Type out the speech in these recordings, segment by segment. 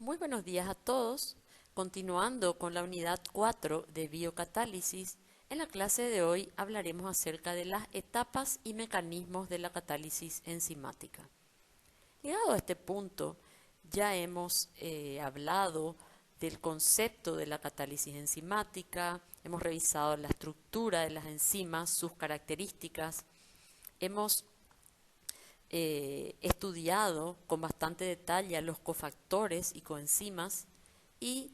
Muy buenos días a todos. Continuando con la unidad 4 de biocatálisis, en la clase de hoy hablaremos acerca de las etapas y mecanismos de la catálisis enzimática. Llegado a este punto, ya hemos hablado del concepto de la catálisis enzimática, hemos revisado la estructura de las enzimas, sus características, hemos estudiado con bastante detalle a los cofactores y coenzimas y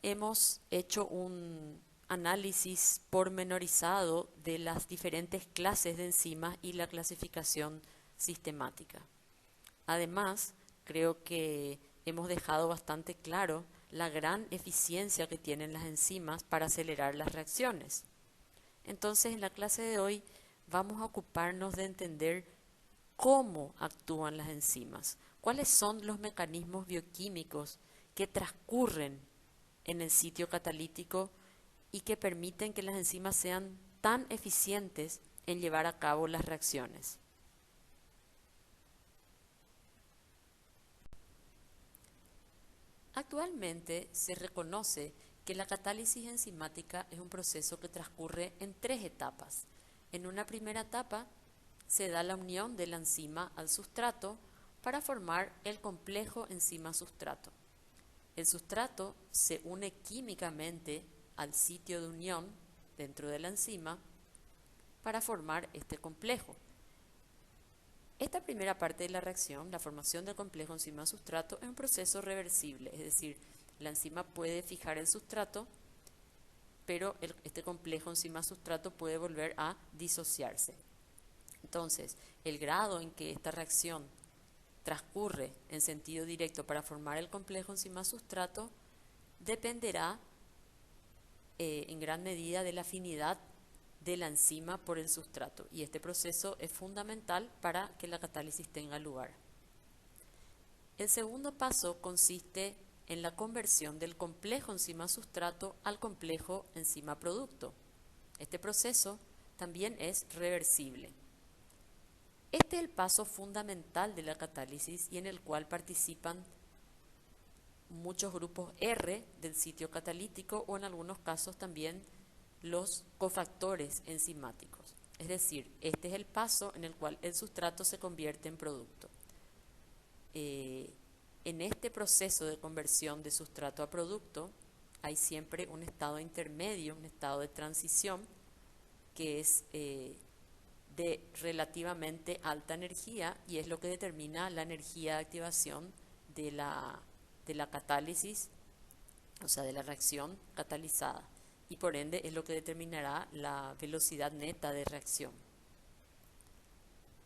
hemos hecho un análisis pormenorizado de las diferentes clases de enzimas y la clasificación sistemática. Además, creo que hemos dejado bastante claro la gran eficiencia que tienen las enzimas para acelerar las reacciones. Entonces, en la clase de hoy vamos a ocuparnos de entender cómo actúan las enzimas, cuáles son los mecanismos bioquímicos que transcurren en el sitio catalítico y que permiten que las enzimas sean tan eficientes en llevar a cabo las reacciones. Actualmente se reconoce que la catálisis enzimática es un proceso que transcurre en tres etapas. En una primera etapa se da la unión de la enzima al sustrato para formar el complejo enzima-sustrato. El sustrato se une químicamente al sitio de unión dentro de la enzima para formar este complejo. Esta primera parte de la reacción, la formación del complejo enzima-sustrato, es un proceso reversible, es decir, la enzima puede fijar el sustrato, pero este complejo enzima-sustrato puede volver a disociarse. Entonces, el grado en que esta reacción transcurre en sentido directo para formar el complejo enzima-sustrato dependerá en gran medida de la afinidad de la enzima por el sustrato, y este proceso es fundamental para que la catálisis tenga lugar. El segundo paso consiste en la conversión del complejo enzima-sustrato al complejo enzima-producto. Este proceso también es reversible. Este es el paso fundamental de la catálisis y en el cual participan muchos grupos R del sitio catalítico o en algunos casos también los cofactores enzimáticos. Es decir, este es el paso en el cual el sustrato se convierte en producto. En este proceso de conversión de sustrato a producto hay siempre un estado intermedio, un estado de transición que es de relativamente alta energía y es lo que determina la energía de activación de la catálisis, o sea, de la reacción catalizada, y por ende es lo que determinará la velocidad neta de reacción.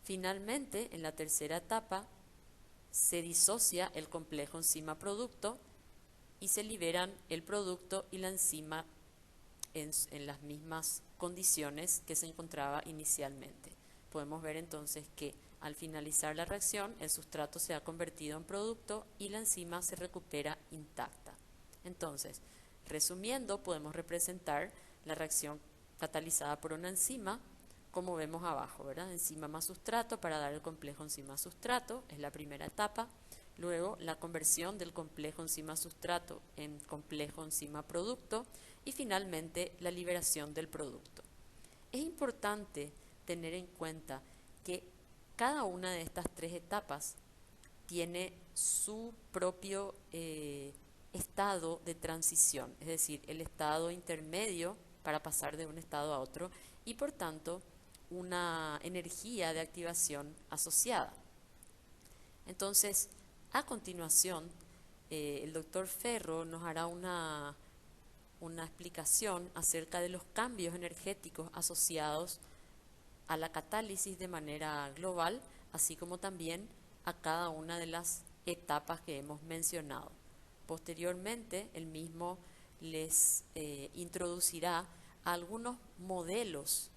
Finalmente, en la tercera etapa, se disocia el complejo enzima-producto y se liberan el producto y la enzima en las mismas condiciones que se encontraba inicialmente. Podemos ver entonces que al finalizar la reacción el sustrato se ha convertido en producto y la enzima se recupera intacta. Entonces, resumiendo, podemos representar la reacción catalizada por una enzima como vemos abajo, ¿verdad? Enzima más sustrato para dar el complejo enzima-sustrato, es la primera etapa. Luego la conversión del complejo enzima-sustrato en complejo enzima-producto y finalmente la liberación del producto. Es importante tener en cuenta que cada una de estas tres etapas tiene su propio estado de transición, es decir, el estado intermedio para pasar de un estado a otro y por tanto una energía de activación asociada. Entonces, a continuación, el doctor Ferro nos hará una explicación acerca de los cambios energéticos asociados a la catálisis de manera global, así como también a cada una de las etapas que hemos mencionado. Posteriormente, el mismo les introducirá algunos modelos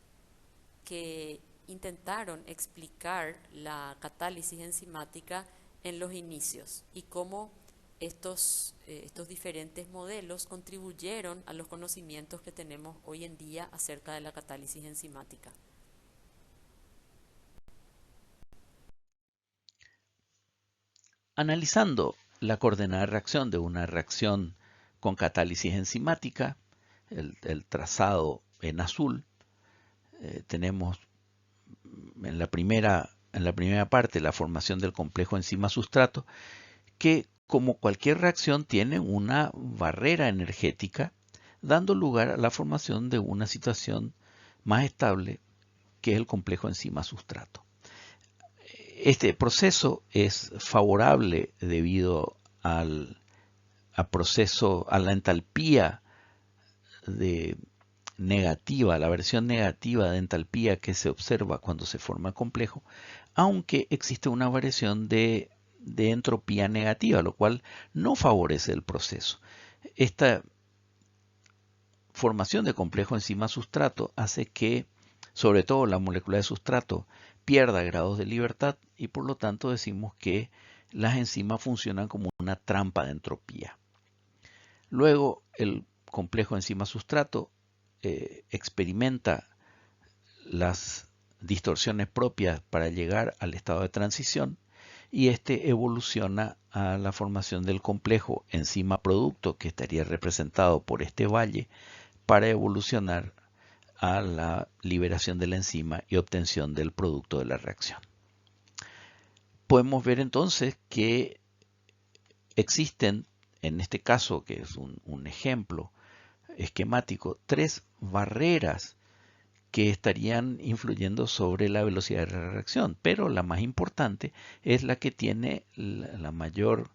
que intentaron explicar la catálisis enzimática en los inicios y cómo estos diferentes modelos contribuyeron a los conocimientos que tenemos hoy en día acerca de la catálisis enzimática. Analizando la coordenada de reacción de una reacción con catálisis enzimática, el trazado en azul. Tenemos en la primera parte la formación del complejo enzima-sustrato, que como cualquier reacción tiene una barrera energética, dando lugar a la formación de una situación más estable, que es el complejo enzima-sustrato. Este proceso es favorable debido a la entalpía negativa, la versión negativa de entalpía que se observa cuando se forma el complejo, aunque existe una variación de entropía negativa, lo cual no favorece el proceso. Esta formación de complejo enzima-sustrato hace que, sobre todo la molécula de sustrato, pierda grados de libertad y por lo tanto decimos que las enzimas funcionan como una trampa de entropía. Luego el complejo enzima-sustrato experimenta las distorsiones propias para llegar al estado de transición y este evoluciona a la formación del complejo enzima-producto, que estaría representado por este valle, para evolucionar a la liberación de la enzima y obtención del producto de la reacción. Podemos ver entonces que existen, en este caso, que es un ejemplo esquemático, 3 barreras que estarían influyendo sobre la velocidad de la reacción, pero la más importante es la que tiene la mayor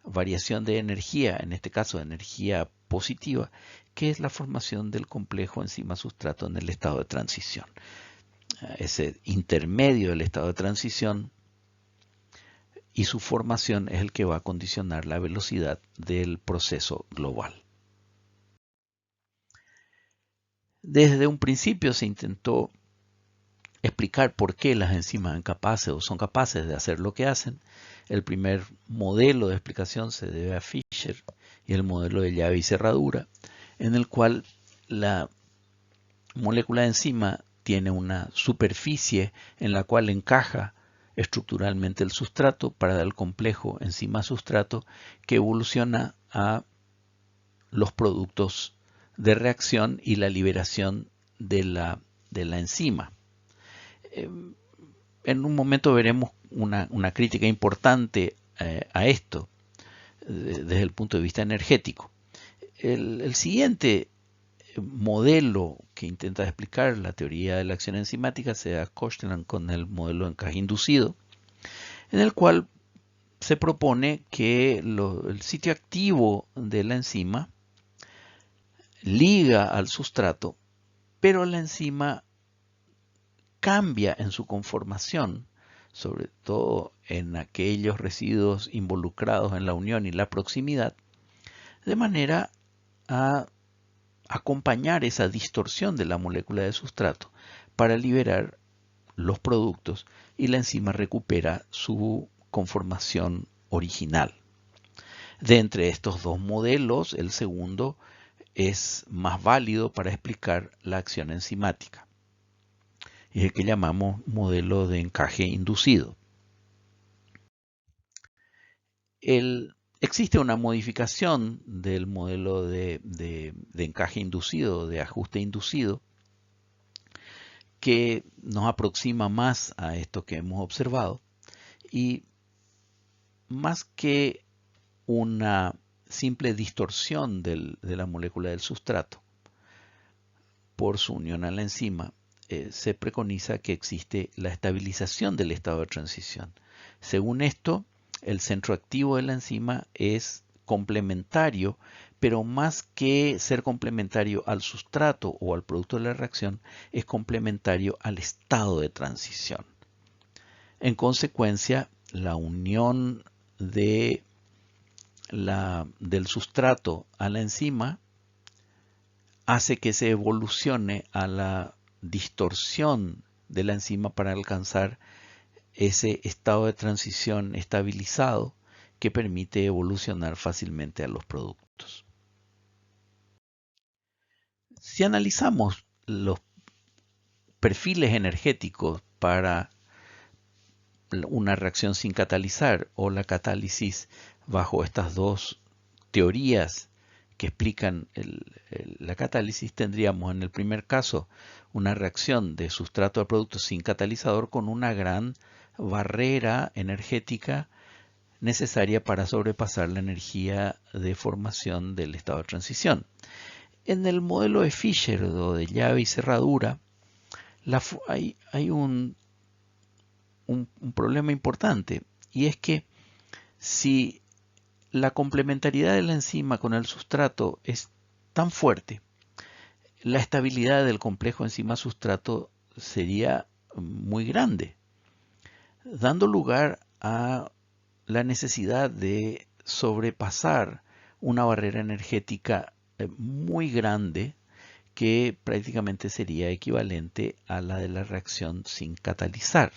variación de energía, en este caso de energía positiva, que es la formación del complejo enzima-sustrato en el estado de transición. Ese intermedio del estado de transición y su formación es el que va a condicionar la velocidad del proceso global. Desde un principio se intentó explicar por qué las enzimas son capaces de hacer lo que hacen. El primer modelo de explicación se debe a Fischer y el modelo de llave y cerradura, en el cual la molécula de enzima tiene una superficie en la cual encaja estructuralmente el sustrato para dar el complejo enzima-sustrato que evoluciona a los productos de reacción y la liberación de la enzima. En un momento veremos una crítica importante a esto desde el punto de vista energético. El siguiente modelo que intenta explicar la teoría de la acción enzimática se da Kosteland con el modelo de encaje inducido, en el cual se propone que el sitio activo de la enzima liga al sustrato, pero la enzima cambia en su conformación, sobre todo en aquellos residuos involucrados en la unión y la proximidad, de manera a acompañar esa distorsión de la molécula de sustrato para liberar los productos y la enzima recupera su conformación original. De entre estos dos modelos, el segundo es más válido para explicar la acción enzimática. Es el que llamamos modelo de encaje inducido. Existe una modificación del modelo de encaje inducido, de ajuste inducido, que nos aproxima más a esto que hemos observado y más que una simple distorsión de la molécula del sustrato por su unión a la enzima, se preconiza que existe la estabilización del estado de transición. Según esto, el centro activo de la enzima es complementario, pero más que ser complementario al sustrato o al producto de la reacción, es complementario al estado de transición. En consecuencia, la unión del sustrato a la enzima hace que se evolucione a la distorsión de la enzima para alcanzar ese estado de transición estabilizado que permite evolucionar fácilmente a los productos. Si analizamos los perfiles energéticos para una reacción sin catalizar o la catálisis bajo estas dos teorías que explican la catálisis, tendríamos en el primer caso una reacción de sustrato a producto sin catalizador con una gran barrera energética necesaria para sobrepasar la energía de formación del estado de transición. En el modelo de Fischer o de llave y cerradura hay un problema importante, y es que si la complementariedad de la enzima con el sustrato es tan fuerte, la estabilidad del complejo enzima-sustrato sería muy grande, dando lugar a la necesidad de sobrepasar una barrera energética muy grande que prácticamente sería equivalente a la de la reacción sin catalizar.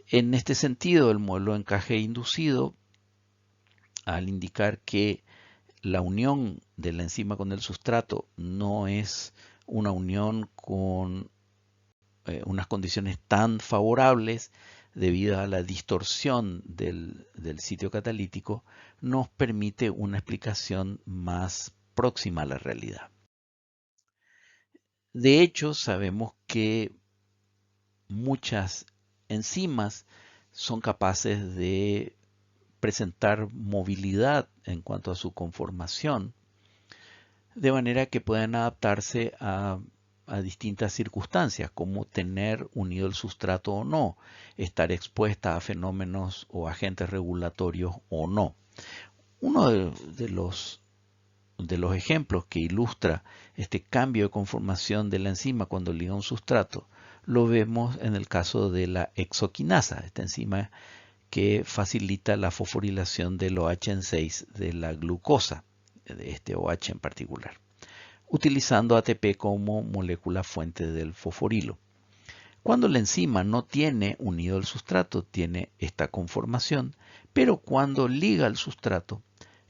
En este sentido, el modelo de encaje inducido, al indicar que la unión de la enzima con el sustrato no es una unión con unas condiciones tan favorables debido a la distorsión del sitio catalítico, nos permite una explicación más próxima a la realidad. De hecho, sabemos que muchas enzimas son capaces de presentar movilidad en cuanto a su conformación, de manera que puedan adaptarse a distintas circunstancias, como tener unido el sustrato o no, estar expuesta a fenómenos o agentes regulatorios o no. Uno de los ejemplos que ilustra este cambio de conformación de la enzima cuando liga un sustrato lo vemos en el caso de la hexoquinasa, esta enzima que facilita la fosforilación del OH en 6 de la glucosa, de este OH en particular, utilizando ATP como molécula fuente del fosforilo. Cuando la enzima no tiene unido el sustrato, tiene esta conformación, pero cuando liga el sustrato,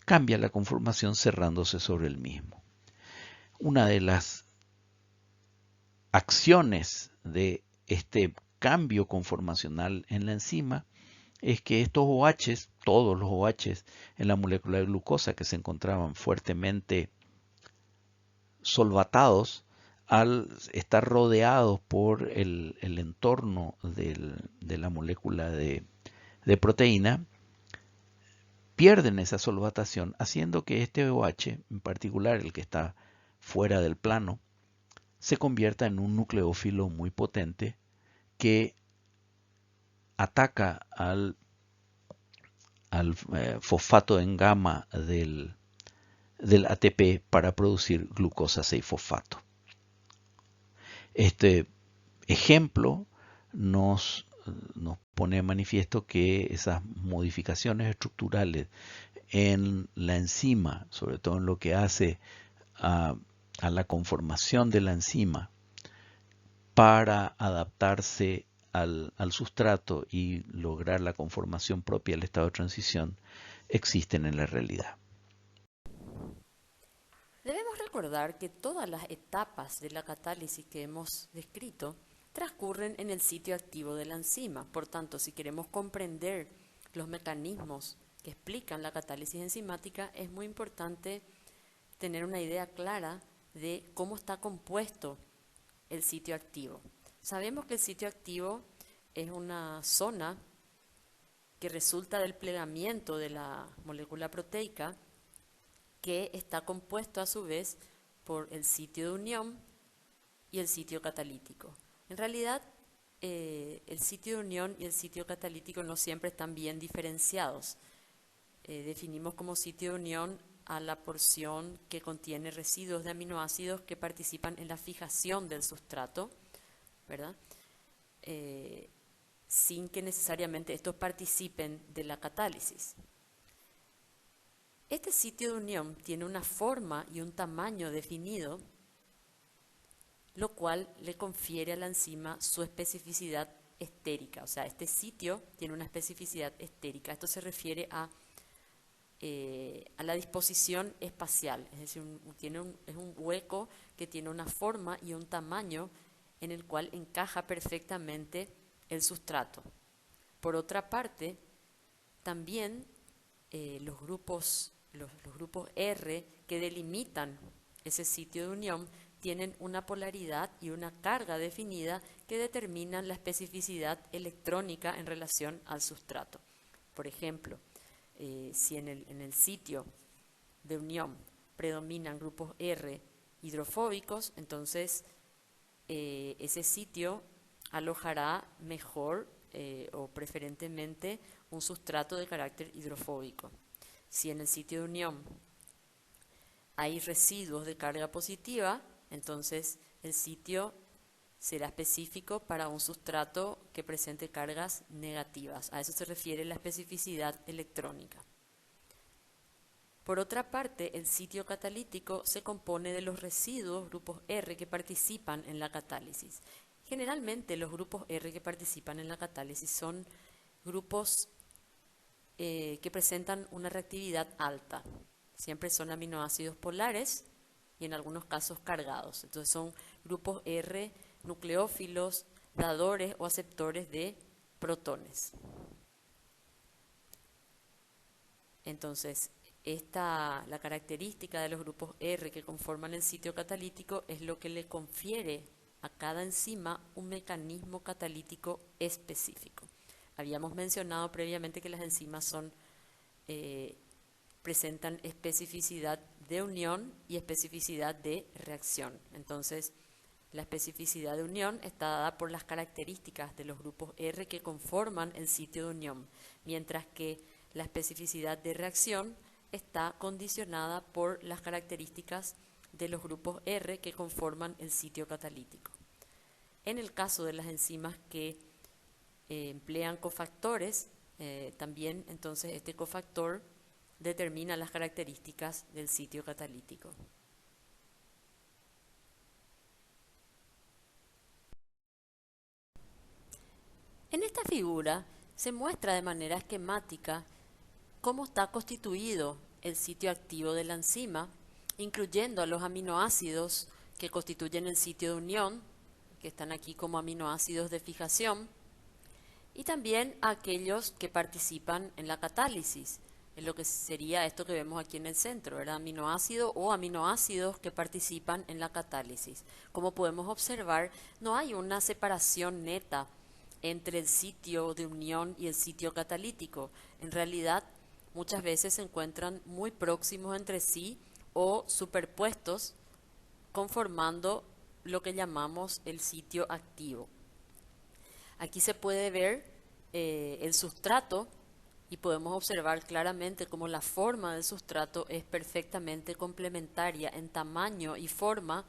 cambia la conformación cerrándose sobre el mismo. Una de las acciones de este cambio conformacional en la enzima es que estos OHs, todos los OHs en la molécula de glucosa que se encontraban fuertemente solvatados, al estar rodeados por el entorno de la molécula de proteína, pierden esa solvatación, haciendo que este OH, en particular el que está fuera del plano, se convierta en un nucleófilo muy potente que ataca al fosfato en gamma del ATP para producir glucosa 6-fosfato. Este ejemplo nos pone de manifiesto que esas modificaciones estructurales en la enzima, sobre todo en lo que hace a la conformación de la enzima para adaptarse al sustrato y lograr la conformación propia del estado de transición, existen en la realidad. Debemos recordar que todas las etapas de la catálisis que hemos descrito transcurren en el sitio activo de la enzima. Por tanto, si queremos comprender los mecanismos que explican la catálisis enzimática, es muy importante tener una idea clara de cómo está compuesto el sitio activo. Sabemos que el sitio activo es una zona que resulta del plegamiento de la molécula proteica, que está compuesto a su vez por el sitio de unión y el sitio catalítico. En realidad, el sitio de unión y el sitio catalítico no siempre están bien diferenciados. Definimos como sitio de unión a la porción que contiene residuos de aminoácidos que participan en la fijación del sustrato, ¿verdad? Sin que necesariamente estos participen de la catálisis. Este sitio de unión tiene una forma y un tamaño definido, lo cual le confiere a la enzima su especificidad estérica. O sea, este sitio tiene una especificidad estérica. Esto se refiere a la disposición espacial, es decir, es un hueco que tiene una forma y un tamaño en el cual encaja perfectamente el sustrato. Por otra parte, también los grupos R que delimitan ese sitio de unión tienen una polaridad y una carga definida que determinan la especificidad electrónica en relación al sustrato. Por ejemplo, si en el sitio de unión predominan grupos R hidrofóbicos, entonces ese sitio alojará mejor o preferentemente un sustrato de carácter hidrofóbico. Si en el sitio de unión hay residuos de carga positiva, entonces el sitio será específico para un sustrato que presente cargas negativas. A eso se refiere la especificidad electrónica. Por otra parte, el sitio catalítico se compone de los residuos grupos R que participan en la catálisis. Generalmente los grupos R que participan en la catálisis son grupos que presentan una reactividad alta. Siempre son aminoácidos polares y en algunos casos cargados. Entonces son grupos R nucleófilos, dadores o aceptores de protones. Entonces, la característica de los grupos R que conforman el sitio catalítico es lo que le confiere a cada enzima un mecanismo catalítico específico. Habíamos mencionado previamente que las enzimas presentan especificidad de unión y especificidad de reacción. Entonces, la especificidad de unión está dada por las características de los grupos R que conforman el sitio de unión, mientras que la especificidad de reacción está condicionada por las características de los grupos R que conforman el sitio catalítico. En el caso de las enzimas que emplean cofactores, también entonces este cofactor determina las características del sitio catalítico. En esta figura se muestra de manera esquemática cómo está constituido el sitio activo de la enzima, incluyendo a los aminoácidos que constituyen el sitio de unión, que están aquí como aminoácidos de fijación, y también a aquellos que participan en la catálisis, en lo que sería esto que vemos aquí en el centro, ¿verdad? Aminoácido o aminoácidos que participan en la catálisis. Como podemos observar, no hay una separación neta entre el sitio de unión y el sitio catalítico. En realidad, muchas veces se encuentran muy próximos entre sí o superpuestos, conformando lo que llamamos el sitio activo. Aquí se puede ver el sustrato y podemos observar claramente cómo la forma del sustrato es perfectamente complementaria en tamaño y forma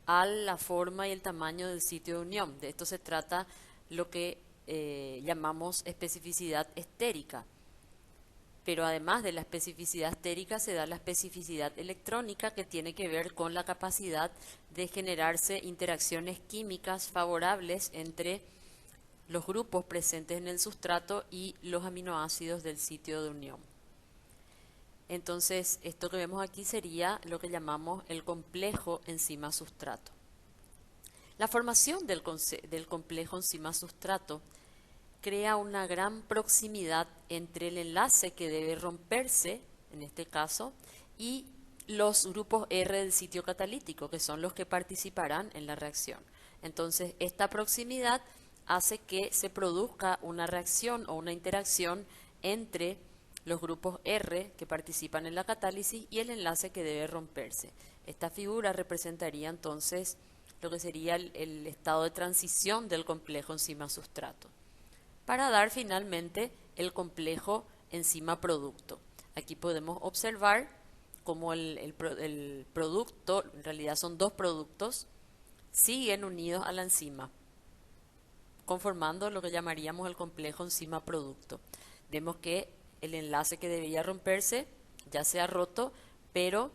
a la forma y el tamaño del sitio de unión. De esto se trata lo que llamamos especificidad estérica. Pero además de la especificidad estérica se da la especificidad electrónica, que tiene que ver con la capacidad de generarse interacciones químicas favorables entre los grupos presentes en el sustrato y los aminoácidos del sitio de unión. Entonces, esto que vemos aquí sería lo que llamamos el complejo enzima-sustrato. La formación del complejo enzima-sustrato crea una gran proximidad entre el enlace que debe romperse, en este caso, y los grupos R del sitio catalítico, que son los que participarán en la reacción. Entonces, esta proximidad hace que se produzca una reacción o una interacción entre los grupos R que participan en la catálisis y el enlace que debe romperse. Esta figura representaría entonces lo que sería el estado de transición del complejo enzima-sustrato, para dar finalmente el complejo enzima-producto. Aquí podemos observar cómo el producto, en realidad son dos productos, siguen unidos a la enzima, conformando lo que llamaríamos el complejo enzima-producto. Vemos que el enlace que debía romperse ya se ha roto, pero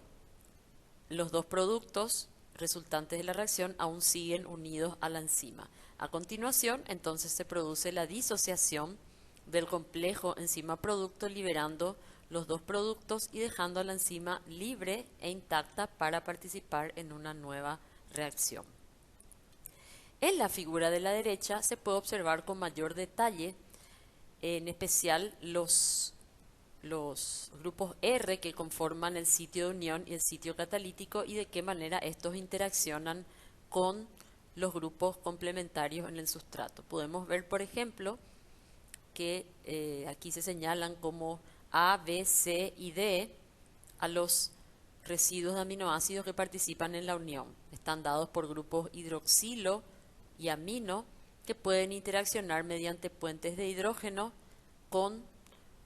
los dos productos resultantes de la reacción aún siguen unidos a la enzima. A continuación, entonces se produce la disociación del complejo enzima-producto, liberando los dos productos y dejando a la enzima libre e intacta para participar en una nueva reacción. En la figura de la derecha se puede observar con mayor detalle, en especial los los grupos R que conforman el sitio de unión y el sitio catalítico y de qué manera estos interaccionan con los grupos complementarios en el sustrato. Podemos ver, por ejemplo, que aquí se señalan como A, B, C y D a los residuos de aminoácidos que participan en la unión. Están dados por grupos hidroxilo y amino que pueden interaccionar mediante puentes de hidrógeno con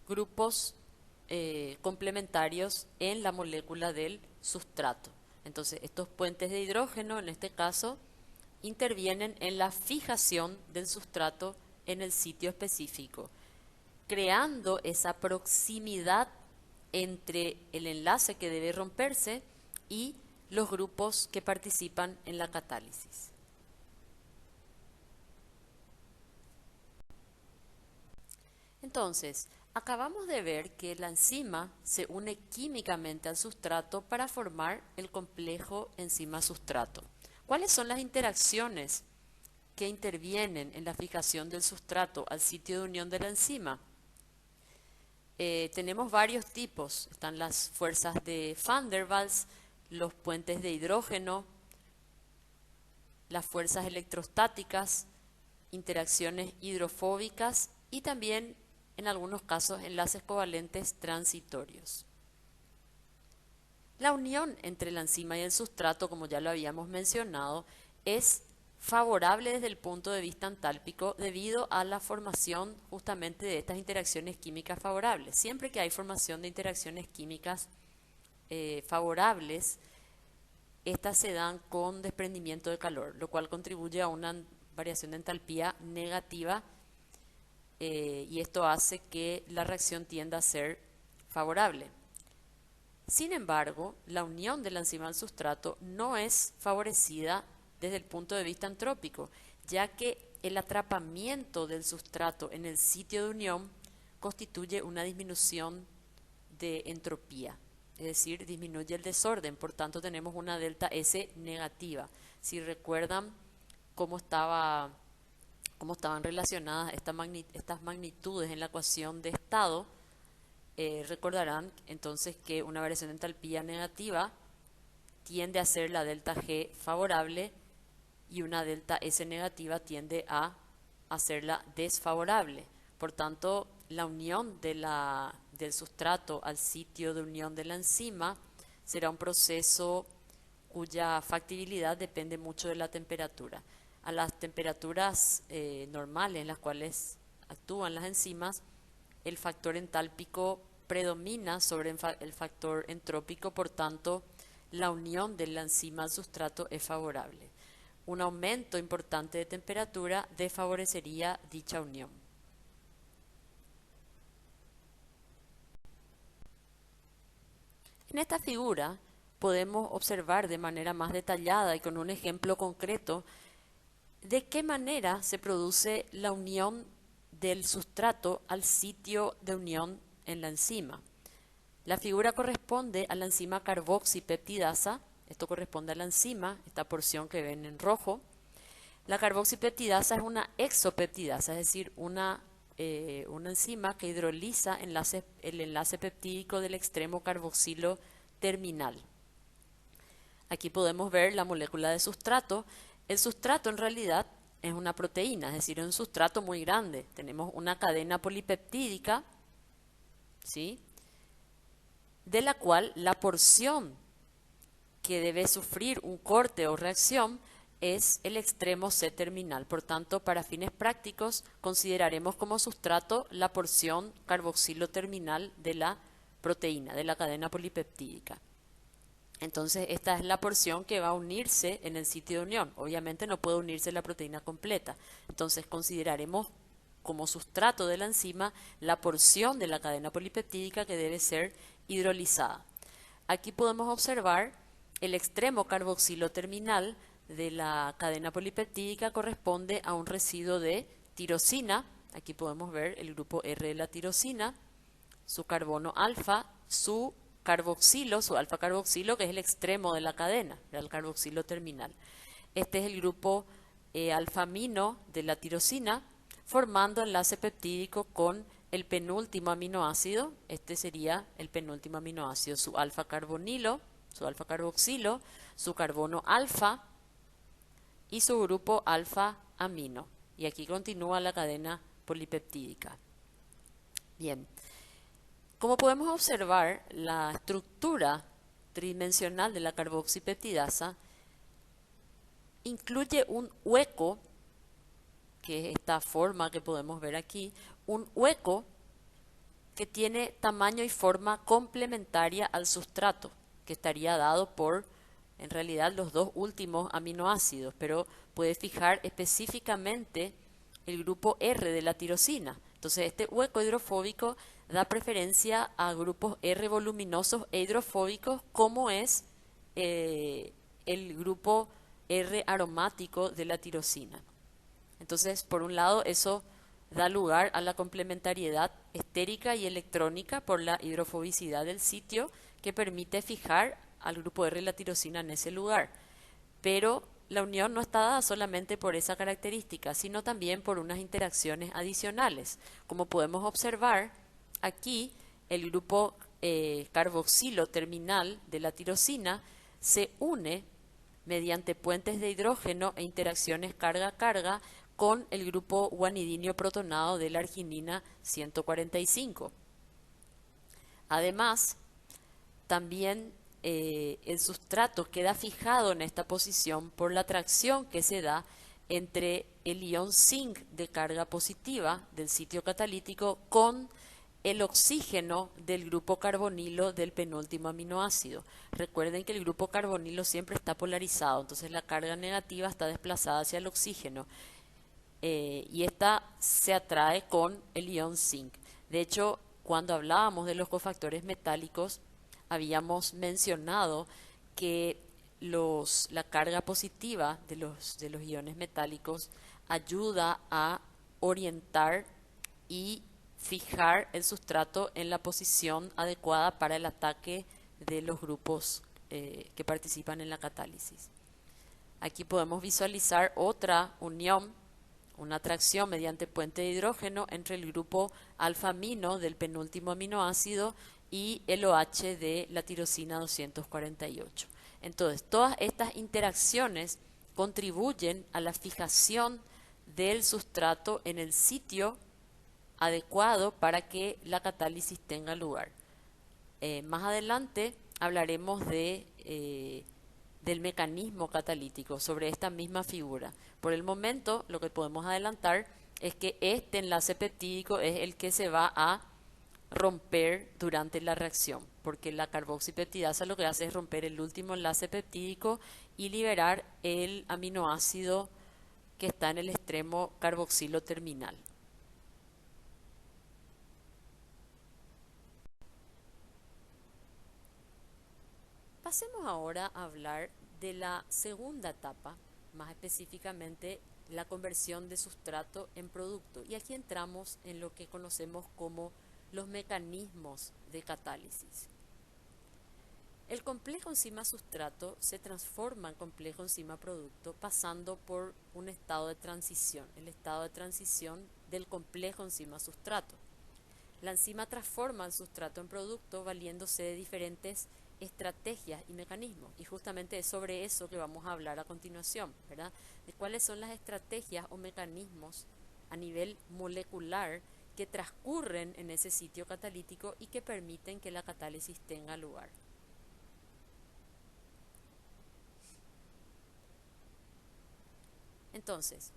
grupos complementarios en la molécula del sustrato. Entonces, estos puentes de hidrógeno, en este caso, intervienen en la fijación del sustrato en el sitio específico, creando esa proximidad entre el enlace que debe romperse y los grupos que participan en la catálisis. Entonces, acabamos de ver que la enzima se une químicamente al sustrato para formar el complejo enzima-sustrato. ¿Cuáles son las interacciones que intervienen en la fijación del sustrato al sitio de unión de la enzima? Tenemos varios tipos. Están las fuerzas de Van der Waals, los puentes de hidrógeno, las fuerzas electrostáticas, interacciones hidrofóbicas y también, en algunos casos, enlaces covalentes transitorios. La unión entre la enzima y el sustrato, como ya lo habíamos mencionado, es favorable desde el punto de vista entálpico debido a la formación justamente de estas interacciones químicas favorables. Siempre que hay formación de interacciones químicas favorables, estas se dan con desprendimiento de calor, lo cual contribuye a una variación de entalpía negativa y esto hace que la reacción tienda a ser favorable. Sin embargo, la unión de la enzima al sustrato no es favorecida desde el punto de vista entrópico, ya que el atrapamiento del sustrato en el sitio de unión constituye una disminución de entropía, es decir, disminuye el desorden, por tanto tenemos una delta S negativa. Si recuerdan cómo estaban relacionadas estas magnitudes en la ecuación de estado, recordarán entonces que una variación de entalpía negativa tiende a ser la delta G favorable y una delta S negativa tiende a hacerla desfavorable. Por tanto, la unión del sustrato al sitio de unión de la enzima será un proceso cuya factibilidad depende mucho de la temperatura. A las temperaturas normales en las cuales actúan las enzimas, el factor entálpico predomina sobre el factor entrópico, por tanto, la unión de la enzima al sustrato es favorable. Un aumento importante de temperatura desfavorecería dicha unión. En esta figura podemos observar de manera más detallada y con un ejemplo concreto de qué manera se produce la unión del sustrato al sitio de unión en la enzima. La figura corresponde a la enzima carboxipeptidasa. Esto corresponde a la enzima, esta porción que ven en rojo. La carboxipeptidasa es una exopeptidasa, es decir, una enzima que hidroliza el enlace peptídico del extremo carboxilo terminal. Aquí podemos ver la molécula de sustrato. El sustrato en realidad es una proteína, es decir, es un sustrato muy grande. Tenemos una cadena polipeptídica, ¿sí?, de la cual la porción que debe sufrir un corte o reacción es el extremo C-terminal. Por tanto, para fines prácticos, consideraremos como sustrato la porción carboxilo terminal de la proteína, de la cadena polipeptídica. Entonces, esta es la porción que va a unirse en el sitio de unión. Obviamente no puede unirse la proteína completa. Entonces, consideraremos como sustrato de la enzima la porción de la cadena polipeptídica que debe ser hidrolizada. Aquí podemos observar el extremo carboxilo terminal de la cadena polipeptídica corresponde a un residuo de tirosina. Aquí podemos ver el grupo R de la tirosina, su carbono alfa, su carboxilo, su alfa carboxilo, que es el extremo de la cadena, el carboxilo terminal. Este es el grupo alfa-amino de la tirosina, formando enlace peptídico con el penúltimo aminoácido, este sería el penúltimo aminoácido, su alfa carbonilo, su alfa carboxilo, su carbono alfa y su grupo alfa amino. Y aquí continúa la cadena polipeptídica. Bien, como podemos observar, la estructura tridimensional de la carboxipeptidasa incluye un hueco, que es esta forma que podemos ver aquí, un hueco que tiene tamaño y forma complementaria al sustrato, que estaría dado por, en realidad, los dos últimos aminoácidos, pero puede fijar específicamente el grupo R de la tirosina. Entonces, este hueco hidrofóbico da preferencia a grupos R voluminosos e hidrofóbicos, como es el grupo R aromático de la tirosina. Entonces, por un lado, eso da lugar a la complementariedad estérica y electrónica por la hidrofobicidad del sitio, que permite fijar al grupo R de la tirosina en ese lugar. Pero la unión no está dada solamente por esa característica, sino también por unas interacciones adicionales. Como podemos observar, aquí el grupo carboxilo terminal de la tirosina se une mediante puentes de hidrógeno e interacciones carga-carga con el grupo guanidinio protonado de la arginina 145. Además, también el sustrato queda fijado en esta posición por la atracción que se da entre el ion zinc de carga positiva del sitio catalítico con el oxígeno del grupo carbonilo del penúltimo aminoácido. Recuerden que el grupo carbonilo siempre está polarizado, entonces la carga negativa está desplazada hacia el oxígeno y esta se atrae con el ion zinc. De hecho, cuando hablábamos de los cofactores metálicos, habíamos mencionado que la carga positiva de los iones metálicos ayuda a orientar y fijar el sustrato en la posición adecuada para el ataque de los grupos que participan en la catálisis. Aquí podemos visualizar otra unión, una atracción mediante puente de hidrógeno entre el grupo alfa-amino del penúltimo aminoácido y el OH de la tirosina 248. Entonces, todas estas interacciones contribuyen a la fijación del sustrato en el sitio adecuado para que la catálisis tenga lugar. Más adelante hablaremos del mecanismo catalítico sobre esta misma figura. Por el momento, lo que podemos adelantar es que este enlace peptídico es el que se va a romper durante la reacción, porque la carboxipeptidasa lo que hace es romper el último enlace peptídico y liberar el aminoácido que está en el extremo carboxilo terminal. Pasemos ahora a hablar de la segunda etapa, más específicamente la conversión de sustrato en producto. Y aquí entramos en lo que conocemos como los mecanismos de catálisis. El complejo enzima-sustrato se transforma en complejo enzima-producto pasando por un estado de transición, el estado de transición del complejo enzima-sustrato. La enzima transforma el sustrato en producto valiéndose de diferentes estrategias y mecanismos. Y justamente es sobre eso que vamos a hablar a continuación, ¿verdad? De cuáles son las estrategias o mecanismos a nivel molecular que transcurren en ese sitio catalítico y que permiten que la catálisis tenga lugar. Entonces,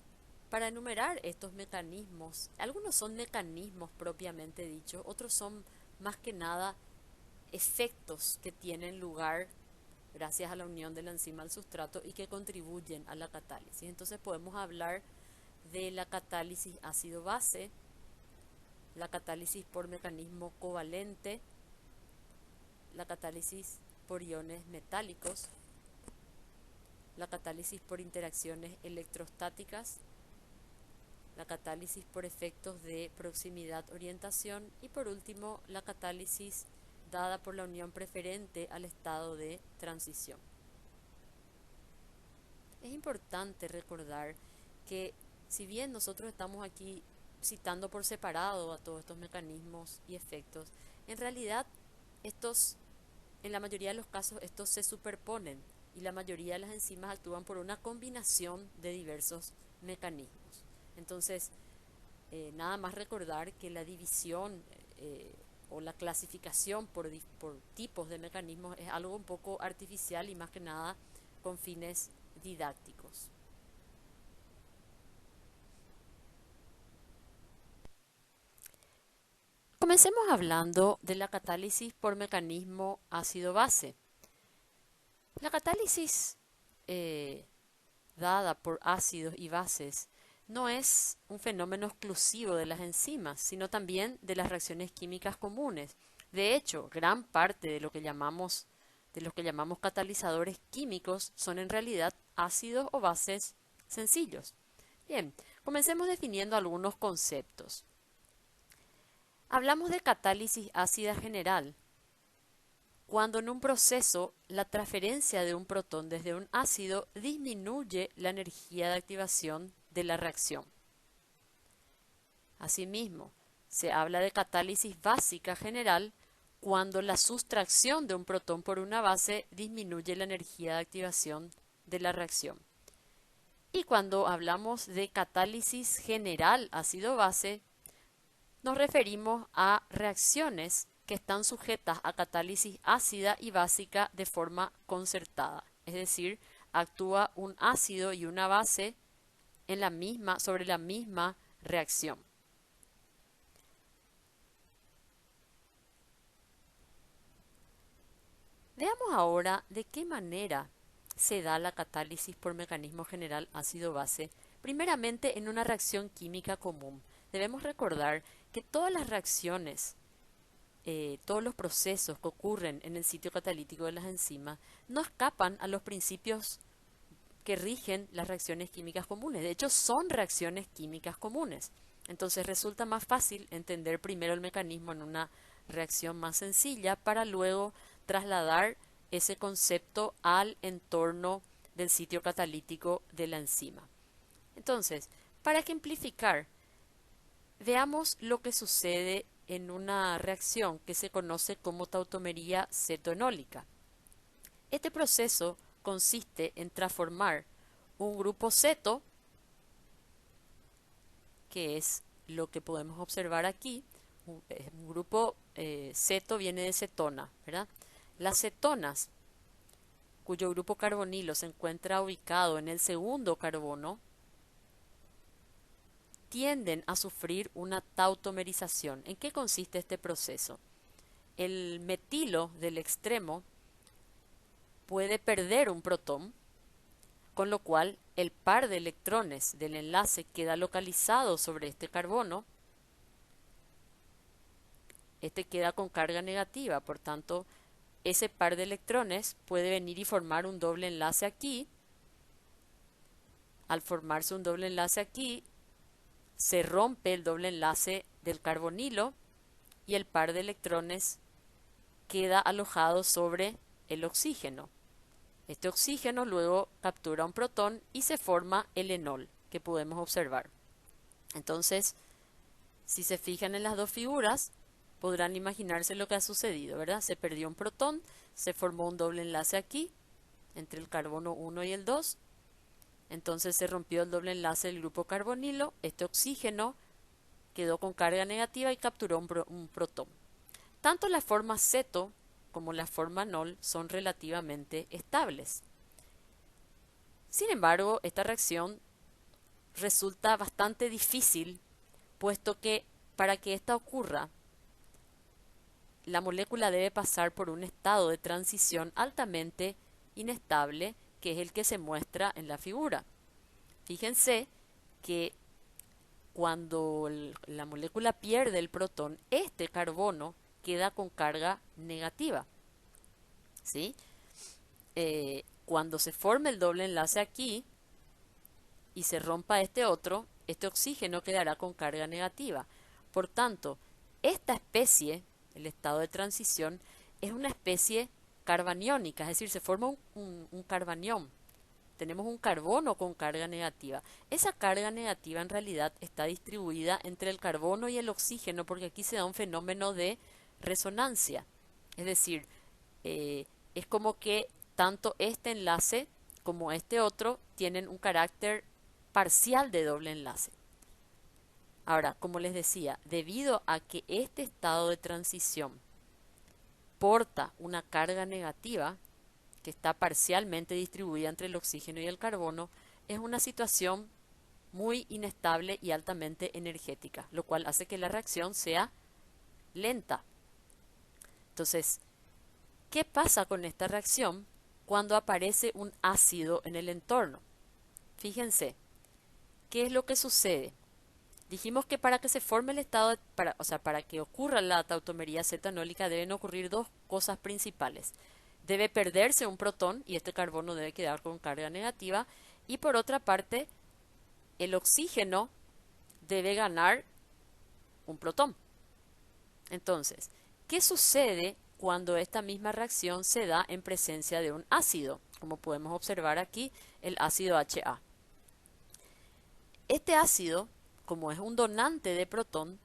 para enumerar estos mecanismos, algunos son mecanismos propiamente dichos, otros son más que nada efectos que tienen lugar gracias a la unión de la enzima al sustrato y que contribuyen a la catálisis. Entonces podemos hablar de la catálisis ácido-base, la catálisis por mecanismo covalente, la catálisis por iones metálicos, la catálisis por interacciones electrostáticas, la catálisis por efectos de proximidad-orientación y por último la catálisis dada por la unión preferente al estado de transición. Es importante recordar que si bien nosotros estamos aquí citando por separado a todos estos mecanismos y efectos, en realidad estos, en la mayoría de los casos, estos se superponen y la mayoría de las enzimas actúan por una combinación de diversos mecanismos. Entonces, nada más recordar que la división o la clasificación por tipos de mecanismos es algo un poco artificial y más que nada con fines didácticos. Comencemos hablando de la catálisis por mecanismo ácido-base. La catálisis dada por ácidos y bases no es un fenómeno exclusivo de las enzimas, sino también de las reacciones químicas comunes. De hecho, gran parte de lo que llamamos catalizadores químicos son en realidad ácidos o bases sencillos. Bien, comencemos definiendo algunos conceptos. Hablamos de catálisis ácida general, cuando en un proceso la transferencia de un protón desde un ácido disminuye la energía de activación de la reacción. Asimismo, se habla de catálisis básica general cuando la sustracción de un protón por una base disminuye la energía de activación de la reacción. Y cuando hablamos de catálisis general ácido-base, nos referimos a reacciones que están sujetas a catálisis ácida y básica de forma concertada. Es decir, actúa un ácido y una base sobre la misma reacción. Veamos ahora de qué manera se da la catálisis por mecanismo general ácido-base, primeramente en una reacción química común. Debemos recordar que todas las reacciones, todos los procesos que ocurren en el sitio catalítico de las enzimas no escapan a los principios que rigen las reacciones químicas comunes. De hecho, son reacciones químicas comunes. Entonces resulta más fácil entender primero el mecanismo en una reacción más sencilla para luego trasladar ese concepto al entorno del sitio catalítico de la enzima. Entonces, para ejemplificar, veamos lo que sucede en una reacción que se conoce como tautomería cetonólica. Este proceso consiste en transformar un grupo ceto, que es lo que podemos observar aquí. Un grupo ceto viene de cetona, ¿verdad? Las cetonas, cuyo grupo carbonilo se encuentra ubicado en el segundo carbono, tienden a sufrir una tautomerización. ¿En qué consiste este proceso? El metilo del extremo puede perder un protón, con lo cual el par de electrones del enlace queda localizado sobre este carbono. Este queda con carga negativa, por tanto, ese par de electrones puede venir y formar un doble enlace aquí. Al formarse un doble enlace aquí, se rompe el doble enlace del carbonilo y el par de electrones queda alojado sobre el oxígeno. Este oxígeno luego captura un protón y se forma el enol, que podemos observar. Entonces, si se fijan en las dos figuras, podrán imaginarse lo que ha sucedido, ¿verdad? Se perdió un protón, se formó un doble enlace aquí, entre el carbono 1 y el 2. Entonces se rompió el doble enlace del grupo carbonilo, este oxígeno quedó con carga negativa y capturó un protón. Tanto la forma ceto como la forma nol son relativamente estables. Sin embargo, esta reacción resulta bastante difícil, puesto que para que esta ocurra, la molécula debe pasar por un estado de transición altamente inestable, que es el que se muestra en la figura. Fíjense que cuando la molécula pierde el protón, este carbono queda con carga negativa, ¿sí? Cuando se forme el doble enlace aquí y se rompa este otro, este oxígeno quedará con carga negativa. Por tanto, esta especie, el estado de transición, es una especie carbaniónica, es decir, se forma un carbanión. Tenemos un carbono con carga negativa. Esa carga negativa en realidad está distribuida entre el carbono y el oxígeno porque aquí se da un fenómeno de resonancia. Es decir, es como que tanto este enlace como este otro tienen un carácter parcial de doble enlace. Ahora, como les decía, debido a que este estado de transición porta una carga negativa, que está parcialmente distribuida entre el oxígeno y el carbono, es una situación muy inestable y altamente energética, lo cual hace que la reacción sea lenta. Entonces, ¿qué pasa con esta reacción cuando aparece un ácido en el entorno? Fíjense, ¿qué es lo que sucede? Dijimos que para que se forme el estado, para que ocurra la tautomería cetanólica deben ocurrir dos cosas principales. Debe perderse un protón y este carbono debe quedar con carga negativa. Y por otra parte, el oxígeno debe ganar un protón. Entonces, ¿qué sucede cuando esta misma reacción se da en presencia de un ácido? Como podemos observar aquí, el ácido HA. Este ácido, como es un donante de protón,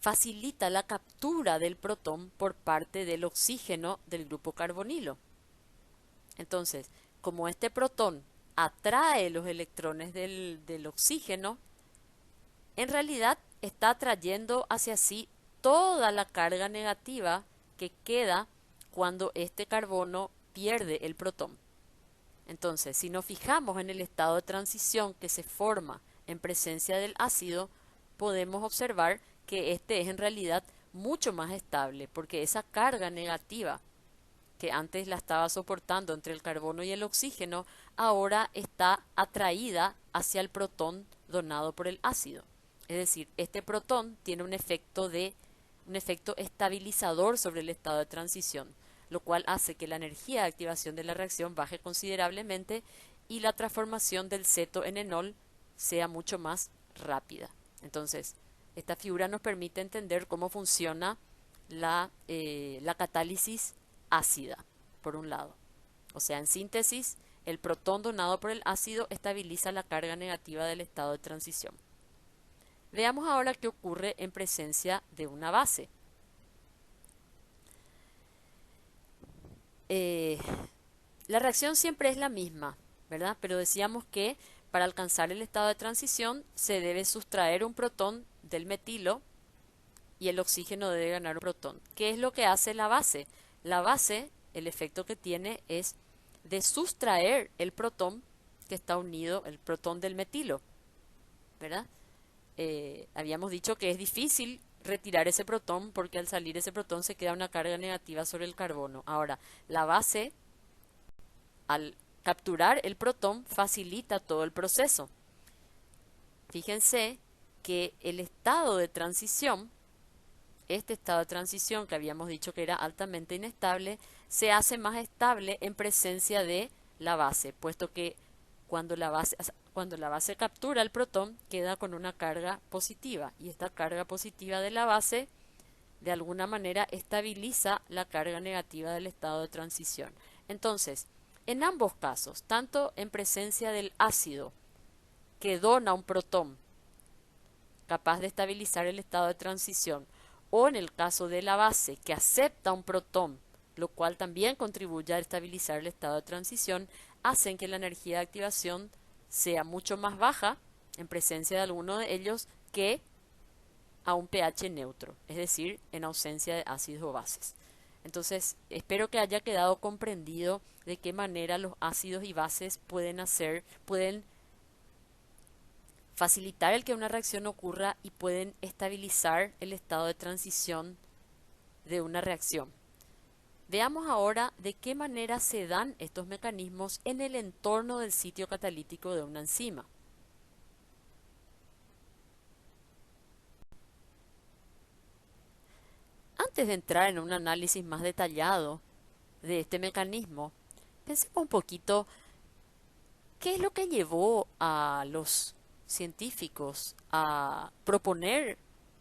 facilita la captura del protón por parte del oxígeno del grupo carbonilo. Entonces, como este protón atrae los electrones del oxígeno, en realidad está atrayendo hacia sí toda la carga negativa que queda cuando este carbono pierde el protón. Entonces, si nos fijamos en el estado de transición que se forma en presencia del ácido, podemos observar que este es en realidad mucho más estable, porque esa carga negativa que antes la estaba soportando entre el carbono y el oxígeno, ahora está atraída hacia el protón donado por el ácido. Es decir, este protón tiene un efecto estabilizador sobre el estado de transición, lo cual hace que la energía de activación de la reacción baje considerablemente y la transformación del ceto en enol sea mucho más rápida. Entonces, esta figura nos permite entender cómo funciona la catálisis ácida, por un lado. O sea, en síntesis, el protón donado por el ácido estabiliza la carga negativa del estado de transición. Veamos ahora qué ocurre en presencia de una base. La reacción siempre es la misma, ¿verdad? Pero decíamos que para alcanzar el estado de transición se debe sustraer un protón del metilo y el oxígeno debe ganar un protón. ¿Qué es lo que hace la base? La base, el efecto que tiene es de sustraer el protón que está unido, el protón del metilo, ¿verdad? Habíamos dicho que es difícil retirar ese protón porque al salir ese protón se queda una carga negativa sobre el carbono. Ahora, la base, al capturar el protón, facilita todo el proceso. Fíjense que el estado de transición, este estado de transición que habíamos dicho que era altamente inestable, se hace más estable en presencia de la base, puesto que cuando la base captura el protón, queda con una carga positiva, y esta carga positiva de la base de alguna manera estabiliza la carga negativa del estado de transición. Entonces, en ambos casos, tanto en presencia del ácido que dona un protón capaz de estabilizar el estado de transición, o en el caso de la base que acepta un protón, lo cual también contribuye a estabilizar el estado de transición, hacen que la energía de activación sea mucho más baja en presencia de alguno de ellos que a un pH neutro, es decir, en ausencia de ácidos o bases. Entonces, espero que haya quedado comprendido de qué manera los ácidos y bases pueden facilitar el que una reacción ocurra y pueden estabilizar el estado de transición de una reacción. Veamos ahora de qué manera se dan estos mecanismos en el entorno del sitio catalítico de una enzima. Antes de entrar en un análisis más detallado de este mecanismo, pensemos un poquito qué es lo que llevó a los científicos a proponer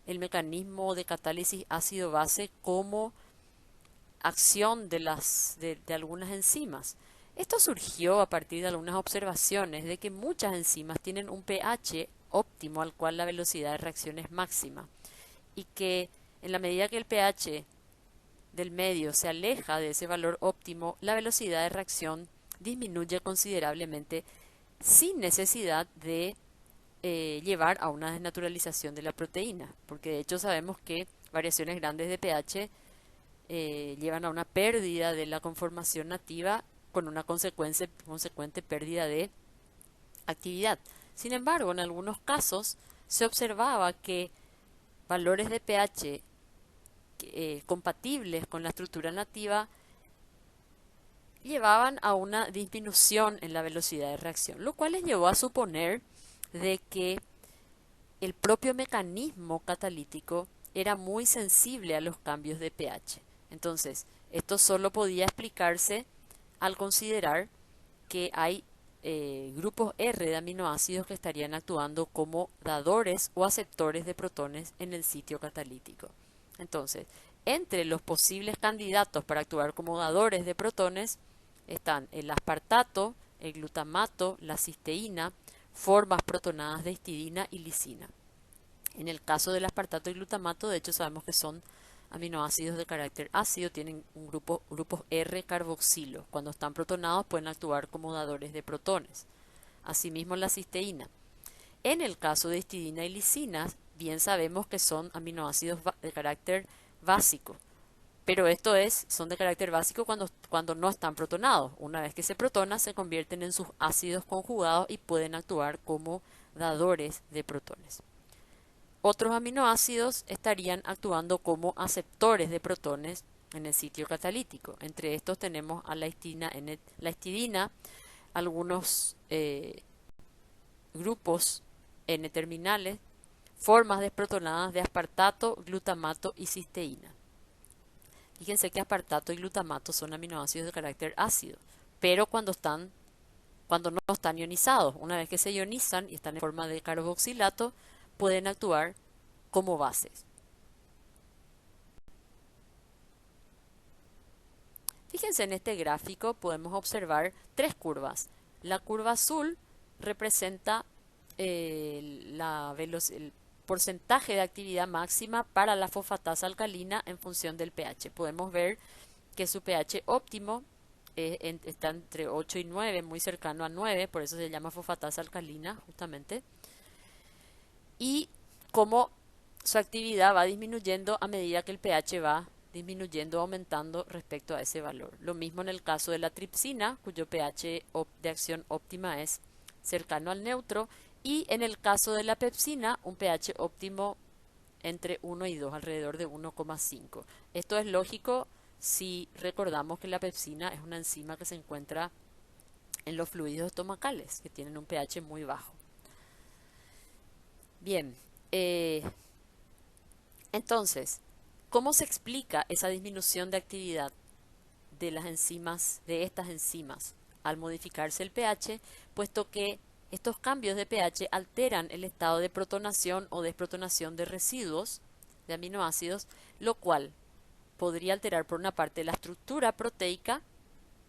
el mecanismo de catálisis ácido-base como acción de algunas enzimas. Esto surgió a partir de algunas observaciones de que muchas enzimas tienen un pH óptimo al cual la velocidad de reacción es máxima y que en la medida que el pH del medio se aleja de ese valor óptimo, la velocidad de reacción disminuye considerablemente sin necesidad de llevar a una desnaturalización de la proteína, porque de hecho sabemos que variaciones grandes de pH llevan a una pérdida de la conformación nativa con una consecuente pérdida de actividad. Sin embargo, en algunos casos se observaba que valores de pH compatibles con la estructura nativa llevaban a una disminución en la velocidad de reacción, lo cual les llevó a suponer de que el propio mecanismo catalítico era muy sensible a los cambios de pH. Entonces, esto solo podía explicarse al considerar que hay grupos R de aminoácidos que estarían actuando como dadores o aceptores de protones en el sitio catalítico. Entonces, entre los posibles candidatos para actuar como dadores de protones están el aspartato, el glutamato, la cisteína, formas protonadas de histidina y lisina. En el caso del aspartato y glutamato, de hecho sabemos que son aminoácidos de carácter ácido, tienen grupos R carboxilo. Cuando están protonados pueden actuar como dadores de protones. Asimismo la cisteína. En el caso de histidina y lisina, bien sabemos que son aminoácidos de carácter básico, pero son de carácter básico cuando no están protonados. Una vez que se protona, se convierten en sus ácidos conjugados y pueden actuar como dadores de protones. Otros aminoácidos estarían actuando como aceptores de protones en el sitio catalítico. Entre estos tenemos a la histidina, algunos grupos N-terminales, formas desprotonadas de aspartato, glutamato y cisteína. Fíjense que aspartato y glutamato son aminoácidos de carácter ácido, pero cuando no están ionizados. Una vez que se ionizan y están en forma de carboxilato, pueden actuar como bases. Fíjense en este gráfico, podemos observar tres curvas. La curva azul representa el porcentaje de actividad máxima para la fosfatasa alcalina en función del pH. Podemos ver que su pH óptimo está entre 8 y 9, muy cercano a 9, por eso se llama fosfatasa alcalina justamente. Y cómo su actividad va disminuyendo a medida que el pH va disminuyendo o aumentando respecto a ese valor. Lo mismo en el caso de la tripsina, cuyo pH de acción óptima es cercano al neutro, y en el caso de la pepsina, un pH óptimo entre 1 y 2, alrededor de 1,5. Esto es lógico si recordamos que la pepsina es una enzima que se encuentra en los fluidos estomacales, que tienen un pH muy bajo. Bien, entonces, ¿cómo se explica esa disminución de actividad de estas enzimas al modificarse el pH, puesto que estos cambios de pH alteran el estado de protonación o desprotonación de residuos de aminoácidos, lo cual podría alterar por una parte la estructura proteica,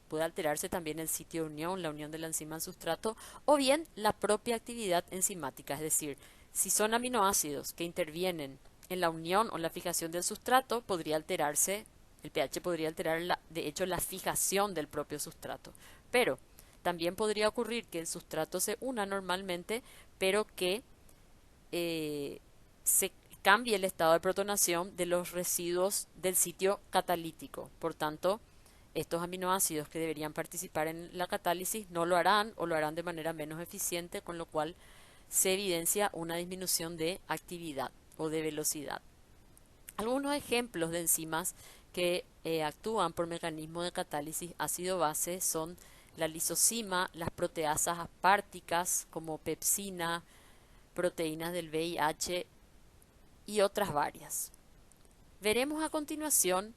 puede alterarse también el sitio de unión, la unión de la enzima al sustrato, o bien la propia actividad enzimática, es decir, si son aminoácidos que intervienen en la unión o la fijación del sustrato, podría alterarse, el pH podría alterar, de hecho, la fijación del propio sustrato. Pero también podría ocurrir que el sustrato se una normalmente, pero que se cambie el estado de protonación de los residuos del sitio catalítico. Por tanto, estos aminoácidos que deberían participar en la catálisis no lo harán o lo harán de manera menos eficiente, con lo cual se evidencia una disminución de actividad o de velocidad. Algunos ejemplos de enzimas que actúan por mecanismo de catálisis ácido-base son la lisozima, las proteasas asparticas como pepsina, proteínas del VIH y otras varias. Veremos a continuación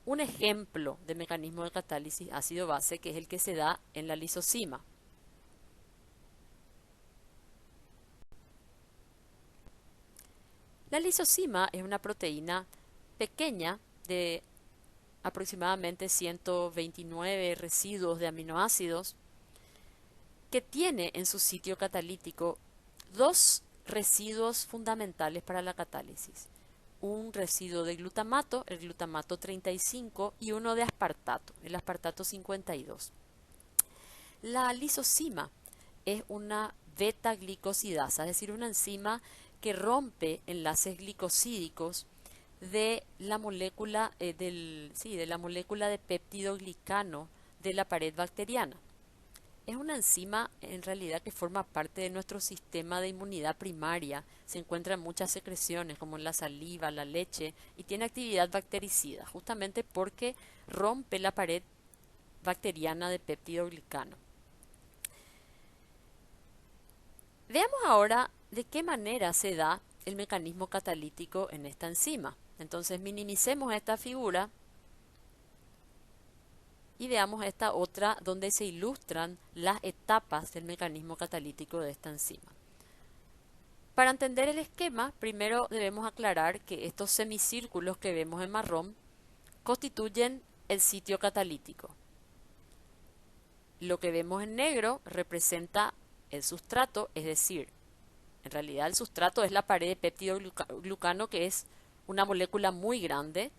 un ejemplo de mecanismo de catálisis ácido-base, que es el que se da en la lisozima. La lisozima es una proteína pequeña de aproximadamente 129 residuos de aminoácidos, que tiene en su sitio catalítico dos residuos fundamentales para la catálisis. Un residuo de glutamato, el glutamato 35, y uno de aspartato, el aspartato 52. La lisozima es una beta-glicosidasa, es decir, una enzima que rompe enlaces glicosídicos de la molécula de la molécula de péptido glicano de la pared bacteriana. Es una enzima en realidad que forma parte de nuestro sistema de inmunidad primaria. Se encuentra en muchas secreciones como en la saliva, la leche, y tiene actividad bactericida, justamente porque rompe la pared bacteriana de péptido glicano. Veamos ahora de qué manera se da el mecanismo catalítico en esta enzima. Entonces minimicemos esta figura y veamos esta otra donde se ilustran las etapas del mecanismo catalítico de esta enzima. Para entender el esquema, primero debemos aclarar que estos semicírculos que vemos en marrón constituyen el sitio catalítico. Lo que vemos en negro representa el sustrato, es decir, en realidad el sustrato es la pared de péptido glucano, que es una molécula muy grande,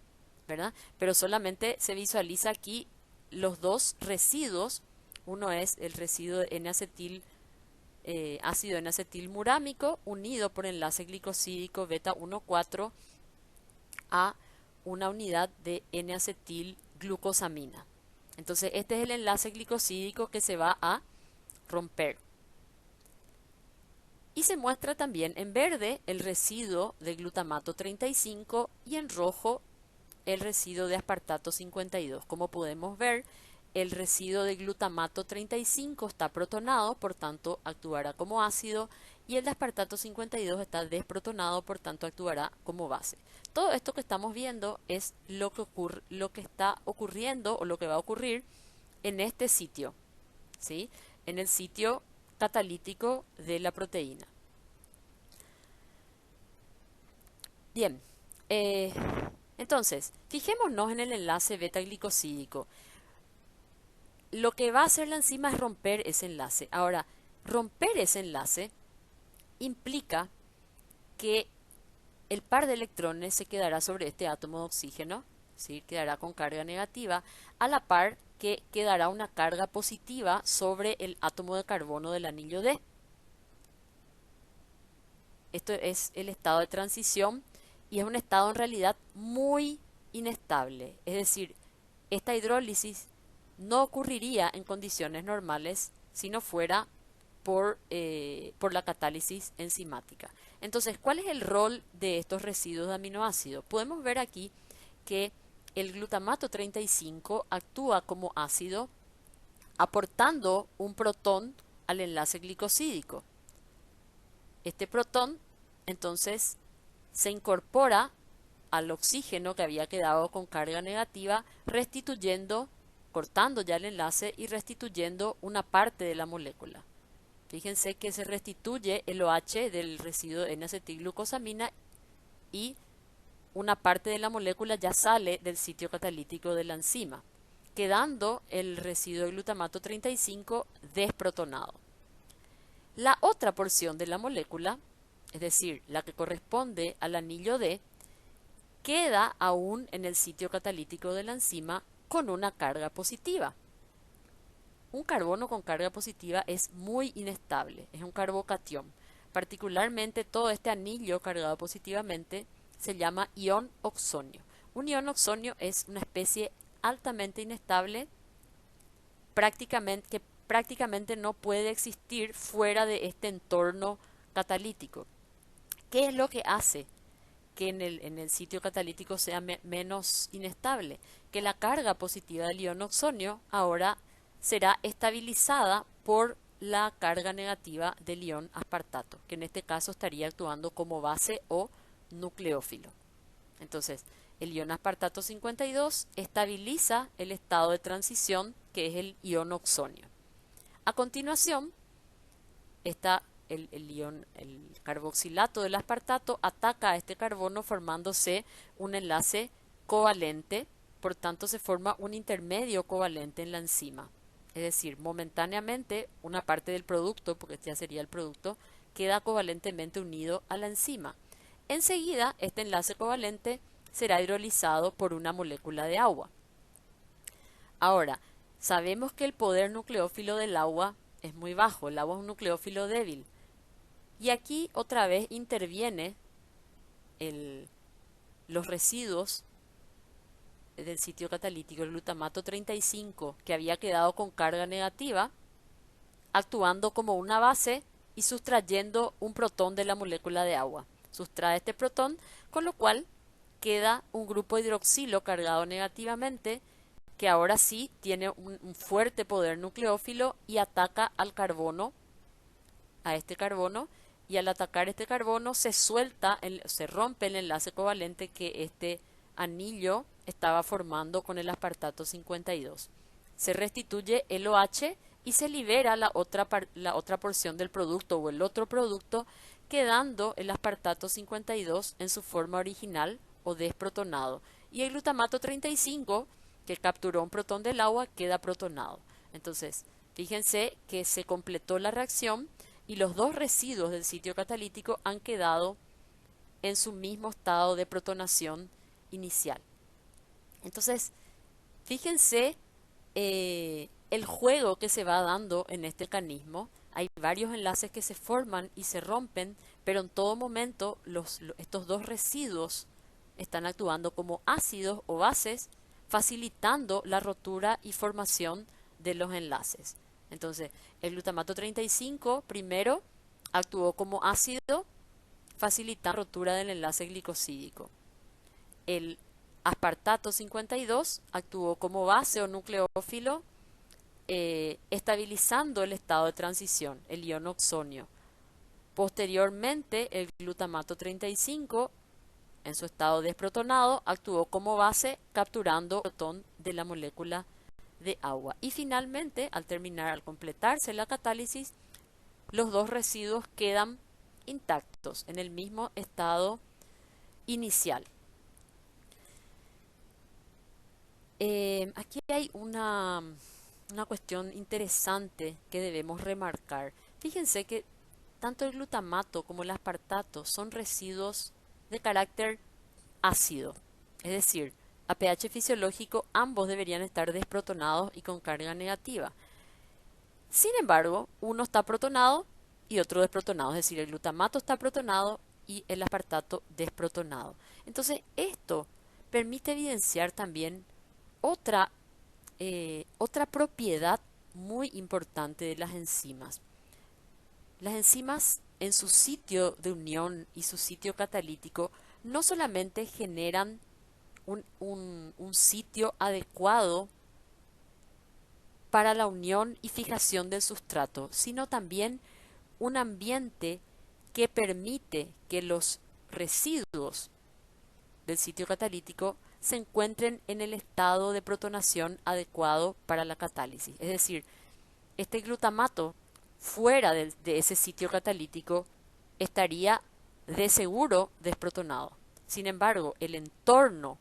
¿verdad? Pero solamente se visualiza aquí los dos residuos. Uno es el residuo de ácido N-acetilmurámico unido por enlace glicosídico beta 1,4 a una unidad de N-acetilglucosamina. Entonces este es el enlace glicosídico que se va a romper. Y se muestra también en verde el residuo de glutamato 35 y en rojo el residuo de aspartato 52. Como podemos ver, el residuo de glutamato 35 está protonado, por tanto actuará como ácido, y el de aspartato 52 está desprotonado, por tanto actuará como base. Todo esto que estamos viendo es lo que está ocurriendo o lo que va a ocurrir en este sitio, ¿sí? En el sitio catalítico de la proteína. Bien, entonces, fijémonos en el enlace beta-glicosídico. Lo que va a hacer la enzima es romper ese enlace. Ahora, romper ese enlace implica que el par de electrones se quedará sobre este átomo de oxígeno, ¿sí? Quedará con carga negativa, a la par que quedará una carga positiva sobre el átomo de carbono del anillo D. Esto es el estado de transición y es un estado en realidad muy inestable. Es decir, esta hidrólisis no ocurriría en condiciones normales si no fuera por la catálisis enzimática. Entonces, ¿cuál es el rol de estos residuos de aminoácidos? Podemos ver aquí que el glutamato 35 actúa como ácido aportando un protón al enlace glicosídico. Este protón entonces se incorpora al oxígeno que había quedado con carga negativa, cortando ya el enlace y restituyendo una parte de la molécula. Fíjense que se restituye el OH del residuo de N-acetilglucosamina y una parte de la molécula ya sale del sitio catalítico de la enzima, quedando el residuo de glutamato 35 desprotonado. La otra porción de la molécula, es decir, la que corresponde al anillo D, queda aún en el sitio catalítico de la enzima con una carga positiva. Un carbono con carga positiva es muy inestable, es un carbocatión. Particularmente todo este anillo cargado positivamente se llama ion oxonio. Un ion oxonio es una especie altamente inestable, que prácticamente no puede existir fuera de este entorno catalítico. ¿Qué es lo que hace que en el sitio catalítico sea menos inestable? Que la carga positiva del ion oxonio ahora será estabilizada por la carga negativa del ion aspartato, que en este caso estaría actuando como base o nucleófilo. Entonces, el ion aspartato 52 estabiliza el estado de transición, que es el ion oxonio. A continuación, el carboxilato del aspartato ataca a este carbono formándose un enlace covalente Por tanto, se forma un intermedio covalente en la enzima. Es decir, momentáneamente una parte del producto, porque este ya sería el producto, queda covalentemente unido a la enzima. Enseguida, este enlace covalente será hidrolizado por una molécula de agua. Ahora, sabemos que el poder nucleófilo del agua es muy bajo, el agua es un nucleófilo débil. Y aquí otra vez interviene los residuos del sitio catalítico, el glutamato 35, que había quedado con carga negativa, actuando como una base y sustrayendo un protón de la molécula de agua. Sustrae este protón, con lo cual queda un grupo hidroxilo cargado negativamente, que ahora sí tiene un fuerte poder nucleófilo y ataca al carbono, a este carbono, y al atacar este carbono se rompe el enlace covalente que este anillo estaba formando con el aspartato 52. Se restituye el OH y se libera la otra porción del producto o el otro producto, quedando el aspartato 52 en su forma original o desprotonado. Y el glutamato 35, que capturó un protón del agua, queda protonado. Entonces, fíjense que se completó la reacción y los dos residuos del sitio catalítico han quedado en su mismo estado de protonación inicial. Entonces, fíjense el juego que se va dando en este mecanismo. Hay varios enlaces que se forman y se rompen, pero en todo momento estos dos residuos están actuando como ácidos o bases, facilitando la rotura y formación de los enlaces. Entonces, el glutamato 35 primero actuó como ácido, facilitando la rotura del enlace glicosídico. El aspartato 52 actuó como base o nucleófilo, estabilizando el estado de transición, el ion oxonio. Posteriormente, el glutamato 35, en su estado desprotonado, actuó como base, capturando el protón de la molécula de agua. Y finalmente, al completarse la catálisis, los dos residuos quedan intactos en el mismo estado inicial. Aquí hay una cuestión interesante que debemos remarcar. Fíjense que tanto el glutamato como el aspartato son residuos de carácter ácido, es decir, a pH fisiológico ambos deberían estar desprotonados y con carga negativa. Sin embargo, uno está protonado y otro desprotonado, es decir, el glutamato está protonado y el aspartato desprotonado. Entonces, esto permite evidenciar también otra propiedad muy importante de las enzimas. Las enzimas en su sitio de unión y su sitio catalítico no solamente generan un sitio adecuado para la unión y fijación del sustrato, sino también un ambiente que permite que los residuos del sitio catalítico se encuentren en el estado de protonación adecuado para la catálisis. Es decir, este glutamato fuera de ese sitio catalítico estaría de seguro desprotonado. Sin embargo, el entorno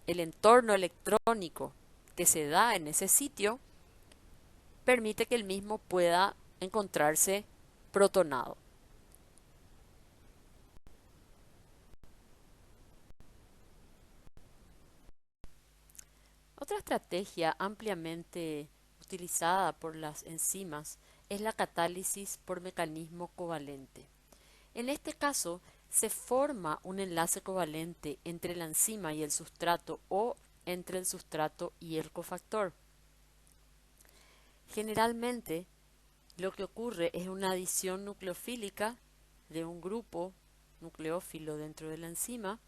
electrónico que se da en ese sitio permite que el mismo pueda encontrarse protonado. Otra estrategia ampliamente utilizada por las enzimas es la catálisis por mecanismo covalente. En este caso, se forma un enlace covalente entre la enzima y el sustrato o entre el sustrato y el cofactor. Generalmente, lo que ocurre es una adición nucleofílica de un grupo nucleófilo dentro de la enzima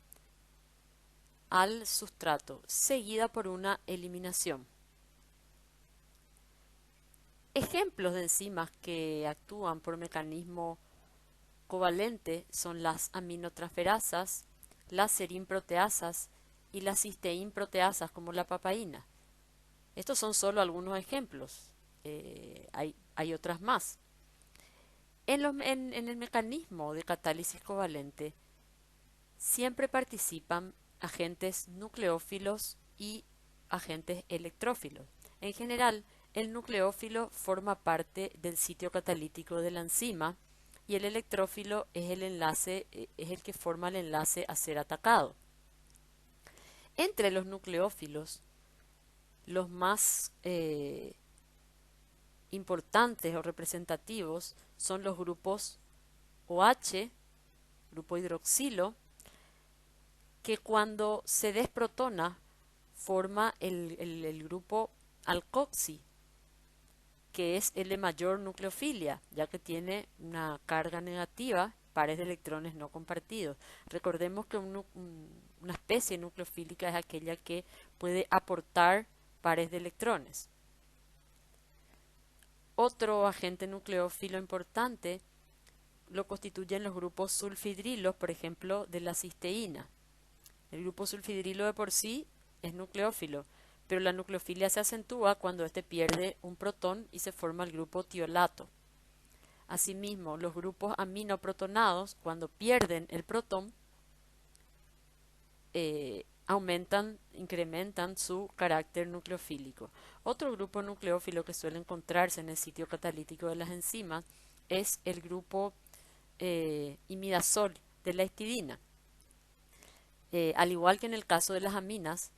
al sustrato, seguida por una eliminación. Ejemplos de enzimas que actúan por mecanismo covalente son las aminotransferasas, las serinproteasas y las cisteínproteasas como la papaína. Estos son solo algunos ejemplos, hay otras más. En el mecanismo de catálisis covalente siempre participan agentes nucleófilos y agentes electrófilos. En general, el nucleófilo forma parte del sitio catalítico de la enzima y el electrófilo es el que forma el enlace a ser atacado. Entre los nucleófilos, los más importantes o representativos son los grupos OH, grupo hidroxilo, que cuando se desprotona forma el grupo alcoxi, que es el de mayor nucleofilia, ya que tiene una carga negativa, pares de electrones no compartidos. Recordemos que una especie nucleofílica es aquella que puede aportar pares de electrones. Otro agente nucleófilo importante lo constituyen los grupos sulfidrilos, por ejemplo, de la cisteína. El grupo sulfidrilo de por sí es nucleófilo, pero la nucleofilia se acentúa cuando éste pierde un protón y se forma el grupo tiolato. Asimismo, los grupos aminoprotonados, cuando pierden el protón, incrementan su carácter nucleofílico. Otro grupo nucleófilo que suele encontrarse en el sitio catalítico de las enzimas es el grupo imidazol de la histidina. Al igual que en el caso de las aminas,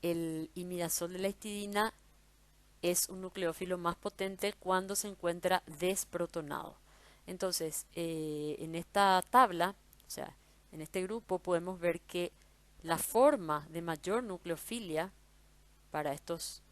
el imidazol de la histidina es un nucleófilo más potente cuando se encuentra desprotonado. Entonces, en esta tabla, o sea, en este grupo podemos ver que la forma de mayor nucleofilia para estos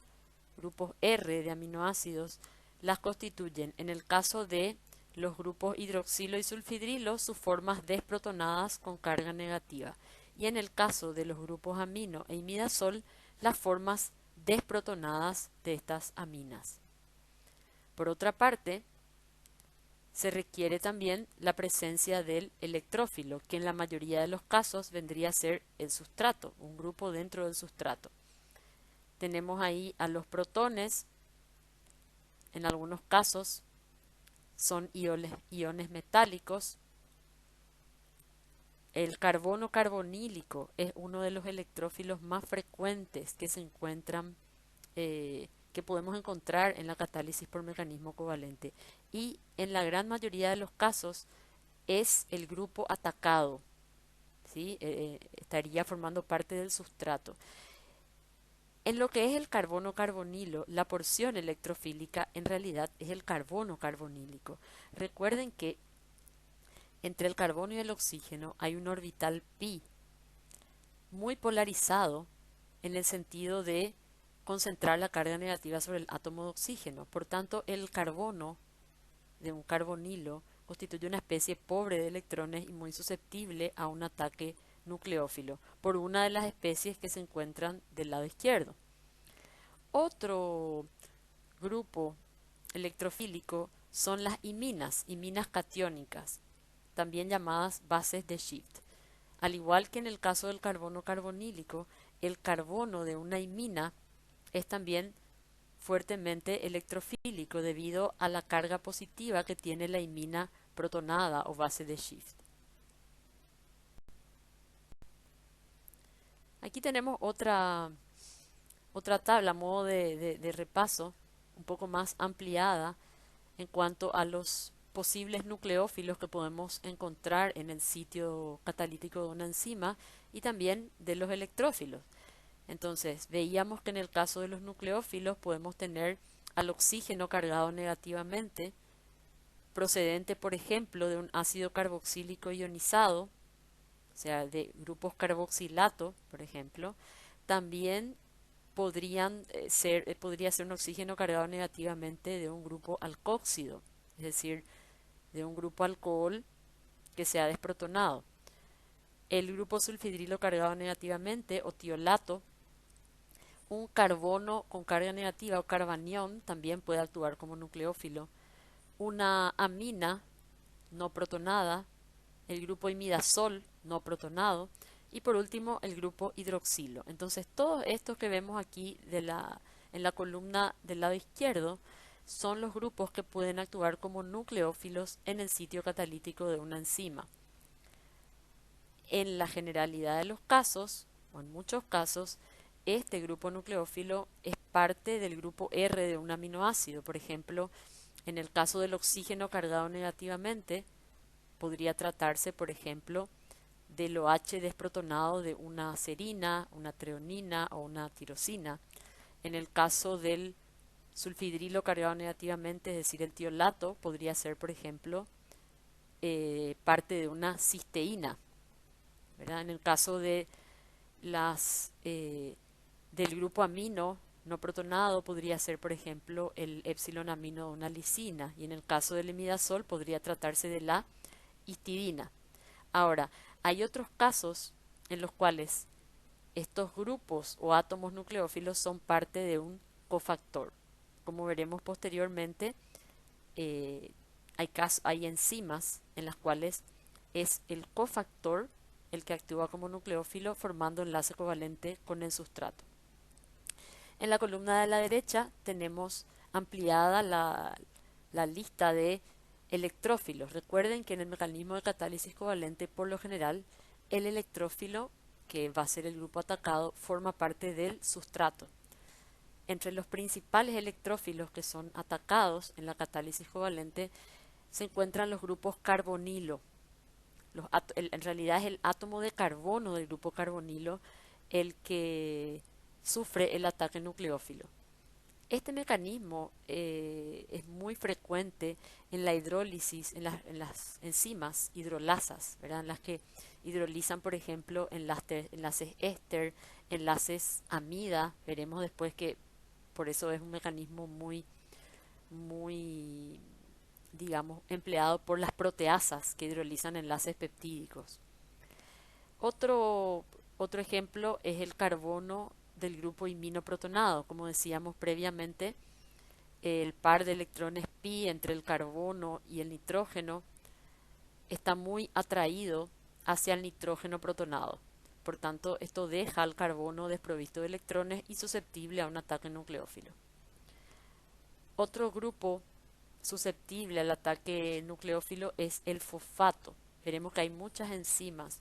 grupos R de aminoácidos las constituyen, en el caso de los grupos hidroxilo y sulfidrilo, sus formas desprotonadas con carga negativa. Y en el caso de los grupos amino e imidazol, las formas desprotonadas de estas aminas. Por otra parte, se requiere también la presencia del electrófilo, que en la mayoría de los casos vendría a ser el sustrato, un grupo dentro del sustrato. Tenemos ahí a los protones, en algunos casos son iones metálicos. El carbono carbonílico es uno de los electrófilos más frecuentes que se encuentran, que podemos encontrar en la catálisis por mecanismo covalente. Y en la gran mayoría de los casos es el grupo atacado, ¿sí? Estaría formando parte del sustrato. En lo que es el carbono carbonilo, la porción electrofílica en realidad es el carbono carbonílico. Recuerden que entre el carbono y el oxígeno hay un orbital pi muy polarizado en el sentido de concentrar la carga negativa sobre el átomo de oxígeno. Por tanto, el carbono de un carbonilo constituye una especie pobre de electrones y muy susceptible a un ataque nucleófilo por una de las especies que se encuentran del lado izquierdo. Otro grupo electrofílico son las iminas catiónicas, también llamadas bases de Schiff. Al igual que en el caso del carbono carbonílico, el carbono de una imina es también fuertemente electrofílico debido a la carga positiva que tiene la imina protonada o base de Schiff. Aquí tenemos otra tabla a modo de repaso un poco más ampliada en cuanto a los posibles nucleófilos que podemos encontrar en el sitio catalítico de una enzima y también de los electrófilos. Entonces, veíamos que en el caso de los nucleófilos podemos tener al oxígeno cargado negativamente, procedente, por ejemplo, de un ácido carboxílico ionizado, o sea, de grupos carboxilato, por ejemplo. También podría ser un oxígeno cargado negativamente de un grupo alcóxido, es decir, de un grupo alcohol que se ha desprotonado. El grupo sulfidrilo cargado negativamente o tiolato, un carbono con carga negativa o carbanión también puede actuar como nucleófilo. Una amina no protonada, el grupo imidazol no protonado y por último el grupo hidroxilo. Entonces todos estos que vemos aquí en la columna del lado izquierdo son los grupos que pueden actuar como nucleófilos en el sitio catalítico de una enzima. En la generalidad de los casos, o en muchos casos, este grupo nucleófilo es parte del grupo R de un aminoácido. Por ejemplo, en el caso del oxígeno cargado negativamente, podría tratarse, por ejemplo, del OH desprotonado de una serina, una treonina o una tirosina. En el caso del sulfidrilo cargado negativamente, es decir, el tiolato, podría ser, por ejemplo, parte de una cisteína, ¿verdad? En el caso de del grupo amino no protonado, podría ser, por ejemplo, el epsilon amino de una lisina, y en el caso del imidazol podría tratarse de la histidina. Ahora, hay otros casos en los cuales estos grupos o átomos nucleófilos son parte de un cofactor. Como veremos posteriormente, hay enzimas en las cuales es el cofactor el que actúa como nucleófilo formando enlace covalente con el sustrato. En la columna de la derecha tenemos ampliada la lista de electrófilos. Recuerden que en el mecanismo de catálisis covalente, por lo general, el electrófilo, que va a ser el grupo atacado, forma parte del sustrato. Entre los principales electrófilos que son atacados en la catálisis covalente se encuentran los grupos carbonilo. En realidad es el átomo de carbono del grupo carbonilo el que sufre el ataque nucleófilo. Este mecanismo es muy frecuente en la hidrólisis, en las enzimas hidrolasas, ¿verdad? En las que hidrolizan, por ejemplo, enlaces éster, enlaces amida. Veremos después que por eso es un mecanismo muy, digamos, empleado por las proteasas que hidrolizan enlaces peptídicos. Otro, otro ejemplo es el carbono del grupo iminoprotonado. Como decíamos previamente, el par de electrones pi entre el carbono y el nitrógeno está muy atraído hacia el nitrógeno protonado. Por tanto, esto deja al carbono desprovisto de electrones y susceptible a un ataque nucleófilo. Otro grupo susceptible al ataque nucleófilo es el fosfato. Veremos que hay muchas enzimas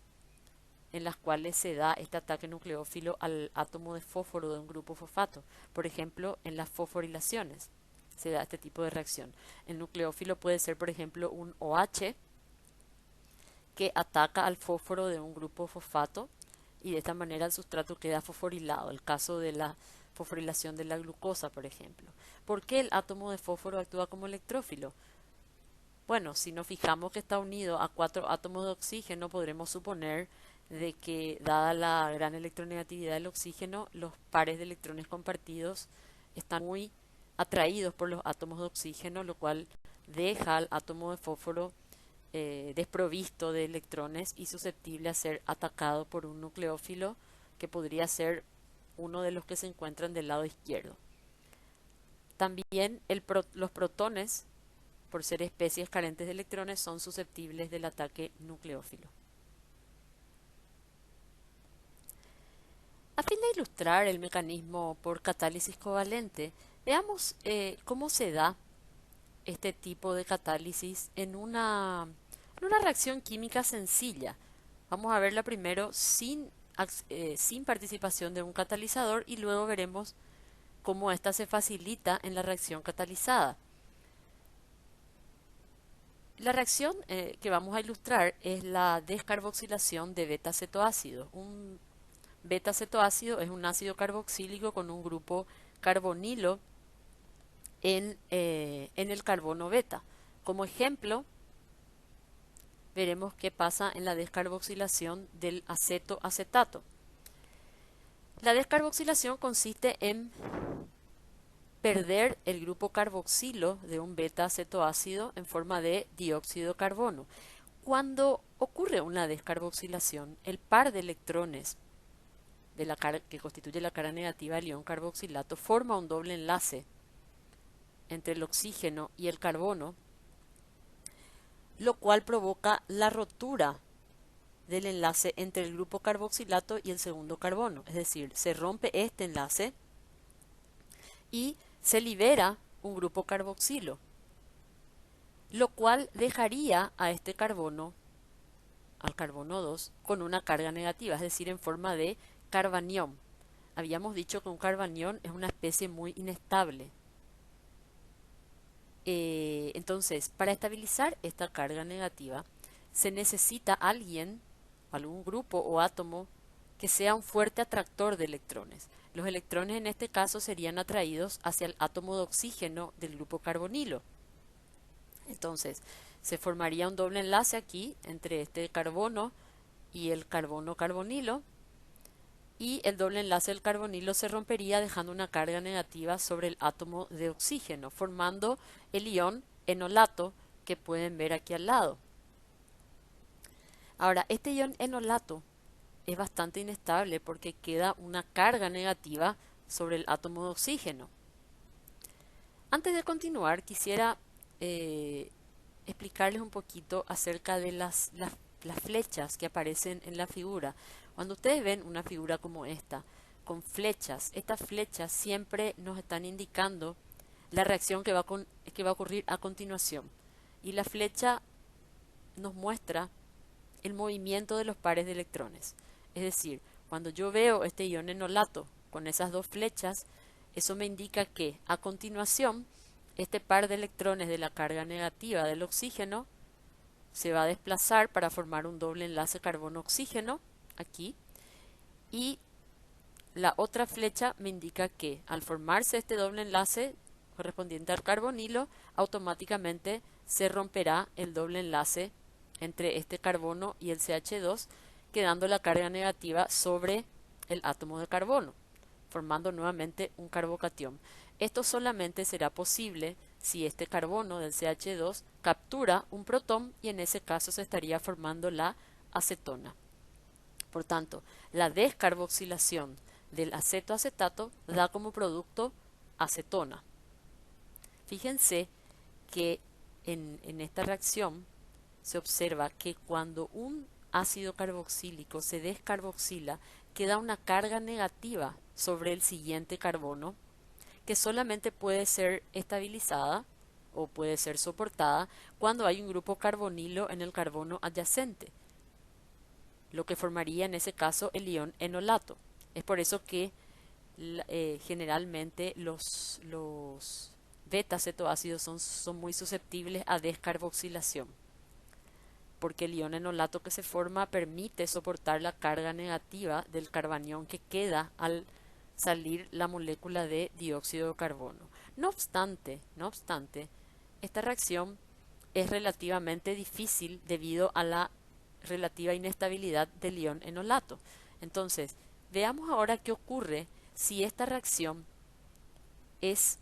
en las cuales se da este ataque nucleófilo al átomo de fósforo de un grupo fosfato. Por ejemplo, en las fosforilaciones se da este tipo de reacción. El nucleófilo puede ser, por ejemplo, un OH que ataca al fósforo de un grupo fosfato y de esta manera el sustrato queda fosforilado. El caso de la fosforilación de la glucosa, por ejemplo. ¿Por qué el átomo de fósforo actúa como electrófilo? Bueno, si nos fijamos que está unido a 4 átomos de oxígeno, podremos suponer de que, dada la gran electronegatividad del oxígeno, los pares de electrones compartidos están muy atraídos por los átomos de oxígeno, lo cual deja al átomo de fósforo desprovisto de electrones y susceptible a ser atacado por un nucleófilo que podría ser uno de los que se encuentran del lado izquierdo. También los protones, por ser especies carentes de electrones, son susceptibles del ataque nucleófilo. A fin de ilustrar el mecanismo por catálisis covalente, veamos cómo se da este tipo de catálisis en una reacción química sencilla. Vamos a verla primero sin participación de un catalizador y luego veremos cómo ésta se facilita en la reacción catalizada. La reacción que vamos a ilustrar es la descarboxilación de beta-cetoácido. Un beta-cetoácido es un ácido carboxílico con un grupo carbonilo en el carbono beta. Como ejemplo, veremos qué pasa en la descarboxilación del aceto-acetato. La descarboxilación consiste en perder el grupo carboxilo de un beta-cetoácido en forma de dióxido de carbono. Cuando ocurre una descarboxilación, el par de electrones que constituye la cara negativa del ion carboxilato forma un doble enlace entre el oxígeno y el carbono, lo cual provoca la rotura del enlace entre el grupo carboxilato y el segundo carbono. Es decir, se rompe este enlace y se libera un grupo carboxilo, lo cual dejaría a este carbono, al carbono 2, con una carga negativa, es decir, en forma de carbanión. Habíamos dicho que un carbanión es una especie muy inestable. Entonces, para estabilizar esta carga negativa, se necesita alguien, algún grupo o átomo que sea un fuerte atractor de electrones. Los electrones en este caso serían atraídos hacia el átomo de oxígeno del grupo carbonilo. Entonces, se formaría un doble enlace aquí entre este carbono y el carbono carbonilo, y el doble enlace del carbonilo se rompería dejando una carga negativa sobre el átomo de oxígeno, formando el ion enolato que pueden ver aquí al lado. Ahora, este ion enolato es bastante inestable porque queda una carga negativa sobre el átomo de oxígeno. Antes de continuar, quisiera explicarles un poquito acerca de las flechas que aparecen en la figura. Cuando ustedes ven una figura como esta, con flechas, estas flechas siempre nos están indicando la reacción que va a ocurrir a continuación. Y la flecha nos muestra el movimiento de los pares de electrones. Es decir, cuando yo veo este ion enolato con esas dos flechas, eso me indica que a continuación este par de electrones de la carga negativa del oxígeno se va a desplazar para formar un doble enlace carbono-oxígeno aquí, y la otra flecha me indica que al formarse este doble enlace correspondiente al carbonilo, automáticamente se romperá el doble enlace entre este carbono y el CH2, quedando la carga negativa sobre el átomo de carbono, formando nuevamente un carbocatión. Esto solamente será posible si este carbono del CH2 captura un protón, y en ese caso se estaría formando la acetona. Por tanto, la descarboxilación del acetoacetato da como producto acetona. Fíjense que en esta reacción se observa que cuando un ácido carboxílico se descarboxila, queda una carga negativa sobre el siguiente carbono, que solamente puede ser estabilizada o puede ser soportada cuando hay un grupo carbonilo en el carbono adyacente, lo que formaría en ese caso el ion enolato. Es por eso que generalmente los beta-cetoácidos son muy susceptibles a descarboxilación, porque el ion enolato que se forma permite soportar la carga negativa del carbanión que queda al salir la molécula de dióxido de carbono. No obstante, esta reacción es relativamente difícil debido a la relativa inestabilidad del ion enolato. Entonces, veamos ahora qué ocurre si esta reacción es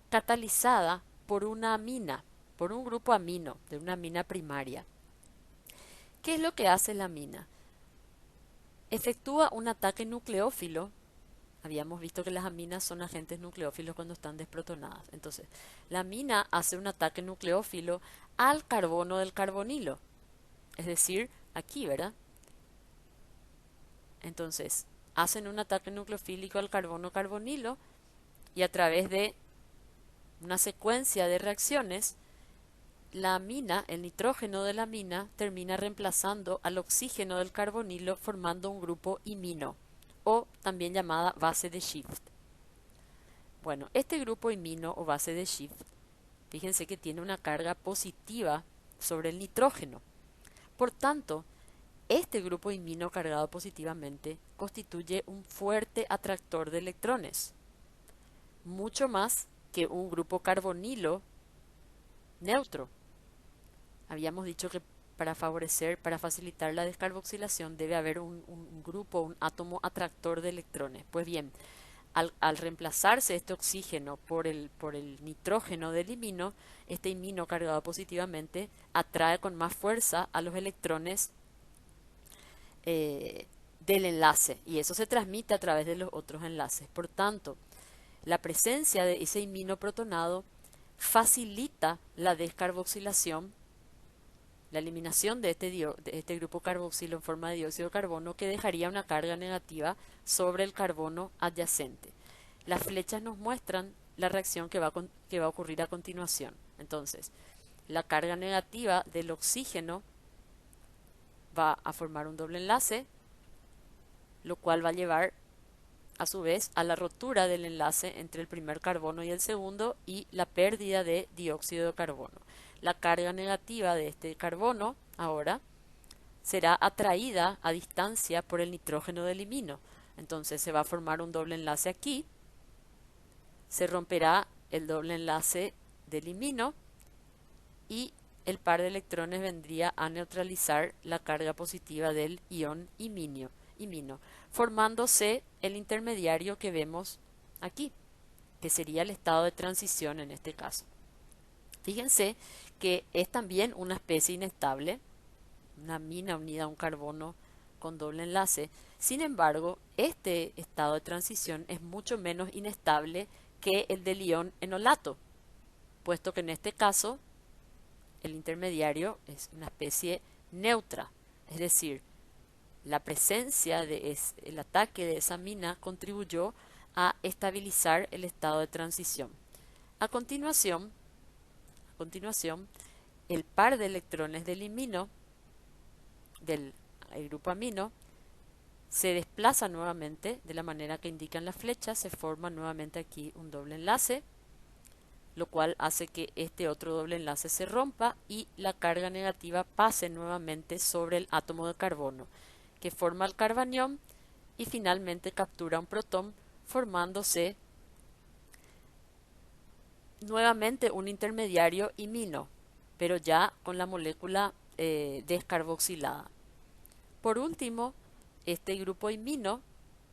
catalizada por una amina, por un grupo amino, de una amina primaria. ¿Qué es lo que hace la amina? Efectúa un ataque nucleófilo. Habíamos visto que las aminas son agentes nucleófilos cuando están desprotonadas. Entonces, la amina hace un ataque nucleófilo al carbono del carbonilo. Es decir, aquí, ¿verdad? Entonces, hacen un ataque nucleofílico al carbono carbonilo, y a través de una secuencia de reacciones, la amina, el nitrógeno de la amina, termina reemplazando al oxígeno del carbonilo, formando un grupo imino, o también llamada base de Schiff. Bueno, este grupo imino o base de Schiff, fíjense que tiene una carga positiva sobre el nitrógeno. Por tanto, este grupo imino cargado positivamente constituye un fuerte atractor de electrones, mucho más que un grupo carbonilo neutro. Habíamos dicho que para facilitar la descarboxilación debe haber un grupo, un átomo atractor de electrones. Pues bien, al reemplazarse este oxígeno por el nitrógeno del imino, este imino cargado positivamente atrae con más fuerza a los electrones del enlace, y eso se transmite a través de los otros enlaces. Por tanto, la presencia de ese imino protonado facilita la descarboxilación, la eliminación de este grupo carboxilo en forma de dióxido de carbono, que dejaría una carga negativa sobre el carbono adyacente. Las flechas nos muestran la reacción que va a ocurrir a continuación. Entonces, la carga negativa del oxígeno va a formar un doble enlace, lo cual va a llevar a su vez a la rotura del enlace entre el primer carbono y el segundo y la pérdida de dióxido de carbono. La carga negativa de este carbono ahora será atraída a distancia por el nitrógeno del imino. Entonces se va a formar un doble enlace aquí, se romperá el doble enlace del imino y el par de electrones vendría a neutralizar la carga positiva del ion imino, formándose el intermediario que vemos aquí, que sería el estado de transición en este caso. Fíjense que es también una especie inestable, una amina unida a un carbono con doble enlace. Sin embargo, este estado de transición es mucho menos inestable que el del ion enolato, puesto que en este caso el intermediario es una especie neutra, es decir, la presencia el ataque de esa amina contribuyó a estabilizar el estado de transición. A continuación, el par de electrones del imino, del grupo amino, se desplaza nuevamente de la manera que indican las flechas, se forma nuevamente aquí un doble enlace, lo cual hace que este otro doble enlace se rompa y la carga negativa pase nuevamente sobre el átomo de carbono, que forma el carbanión y finalmente captura un protón, formándose nuevamente un intermediario imino, pero ya con la molécula descarboxilada. Por último, este grupo imino,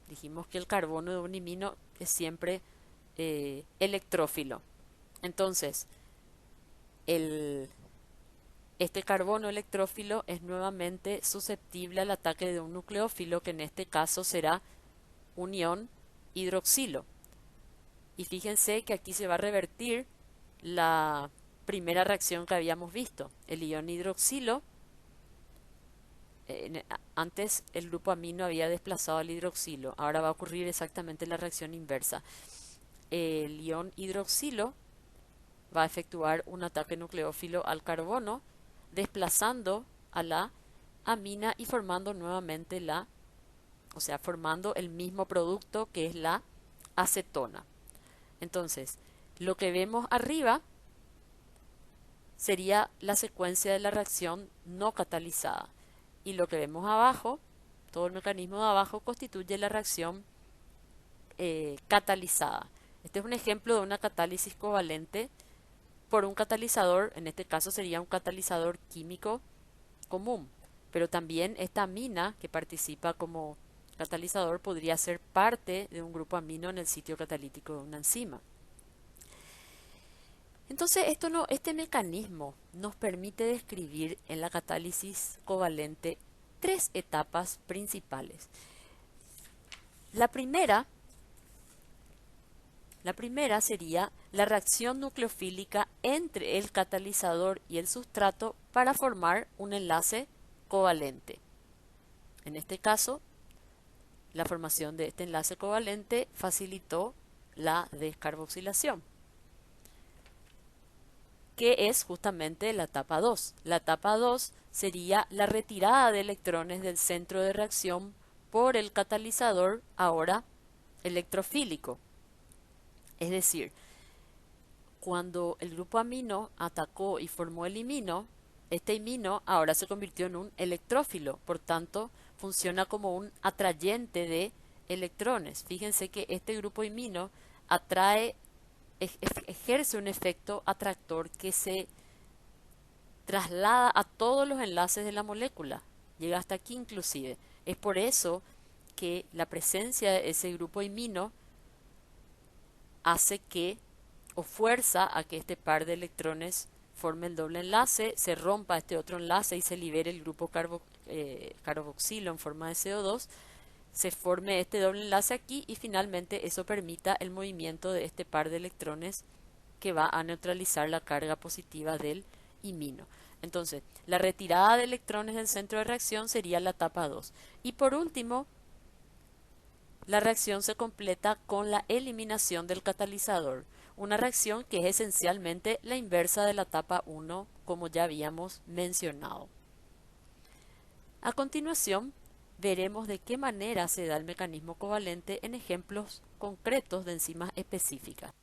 dijimos que el carbono de un imino es siempre electrófilo. Entonces, este carbono electrófilo es nuevamente susceptible al ataque de un nucleófilo, que en este caso será un ion hidroxilo. Y fíjense que aquí se va a revertir la primera reacción que habíamos visto. El ion hidroxilo, antes el grupo amino había desplazado al hidroxilo, ahora va a ocurrir exactamente la reacción inversa. El ion hidroxilo va a efectuar un ataque nucleófilo al carbono, desplazando a la amina y formando nuevamente formando el mismo producto que es la acetona. Entonces, lo que vemos arriba sería la secuencia de la reacción no catalizada. Y lo que vemos abajo, todo el mecanismo de abajo, constituye la reacción catalizada. Este es un ejemplo de una catálisis covalente por un catalizador, en este caso sería un catalizador químico común, pero también esta amina que participa como catalizador podría ser parte de un grupo amino en el sitio catalítico de una enzima. Entonces este mecanismo nos permite describir en la catálisis covalente tres etapas principales. La primera sería la reacción nucleofílica entre el catalizador y el sustrato para formar un enlace covalente. En este caso, la formación de este enlace covalente facilitó la descarboxilación, que es justamente la etapa 2. La etapa 2 sería la retirada de electrones del centro de reacción por el catalizador, ahora electrofílico. Es decir, cuando el grupo amino atacó y formó el imino, este imino ahora se convirtió en un electrófilo, por tanto funciona como un atrayente de electrones. Fíjense que este grupo imino ejerce un efecto atractor que se traslada a todos los enlaces de la molécula, llega hasta aquí inclusive. Es por eso que la presencia de ese grupo imino hace que, o fuerza a que este par de electrones forme el doble enlace, se rompa este otro enlace y se libere el grupo carboxilo en forma de CO2, se forme este doble enlace aquí y finalmente eso permita el movimiento de este par de electrones que va a neutralizar la carga positiva del imino. Entonces, la retirada de electrones del centro de reacción sería la etapa 2. Y por último, la reacción se completa con la eliminación del catalizador, una reacción que es esencialmente la inversa de la etapa 1, como ya habíamos mencionado. A continuación, veremos de qué manera se da el mecanismo covalente en ejemplos concretos de enzimas específicas.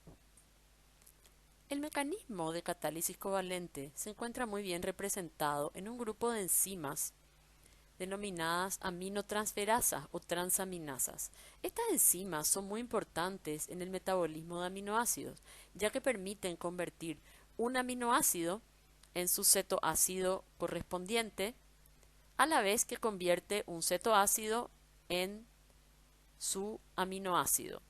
El mecanismo de catálisis covalente se encuentra muy bien representado en un grupo de enzimas denominadas aminotransferasas o transaminasas. Estas enzimas son muy importantes en el metabolismo de aminoácidos, ya que permiten convertir un aminoácido en su cetoácido correspondiente, a la vez que convierte un cetoácido en su aminoácido.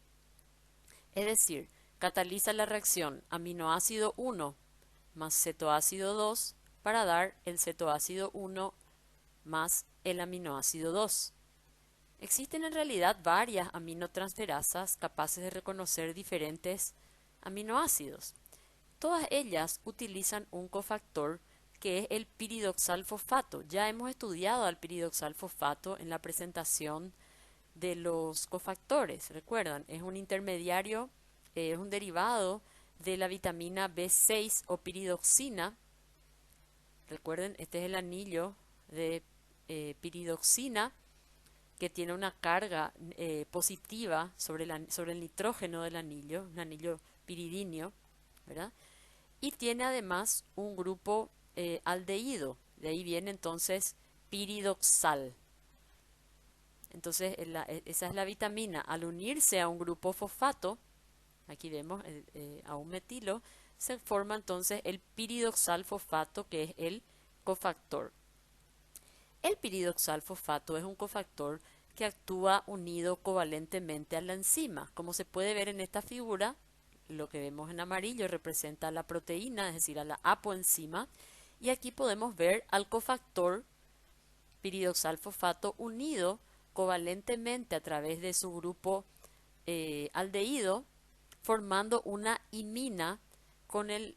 Es decir, cataliza la reacción aminoácido 1 más cetoácido 2 para dar el cetoácido 1 más el aminoácido 2. Existen en realidad varias aminotransferasas capaces de reconocer diferentes aminoácidos. Todas ellas utilizan un cofactor que es el piridoxalfosfato. Ya hemos estudiado al piridoxalfosfato en la presentación de los cofactores. Recuerdan, es un intermediario, es un derivado de la vitamina B6 o piridoxina. Recuerden, este es el anillo de piridoxina que tiene una carga positiva sobre el nitrógeno del anillo, un anillo piridinio, ¿verdad? Y tiene además un grupo aldehído, de ahí viene entonces piridoxal. Entonces esa es la vitamina. Al unirse a un grupo fosfato, aquí vemos a un metilo, se forma entonces el piridoxalfosfato, que es el cofactor. El piridoxalfosfato es un cofactor que actúa unido covalentemente a la enzima. Como se puede ver en esta figura, lo que vemos en amarillo representa a la proteína, es decir, a la apoenzima, y aquí podemos ver al cofactor piridoxalfosfato unido covalentemente a través de su grupo aldehído, formando una imina con el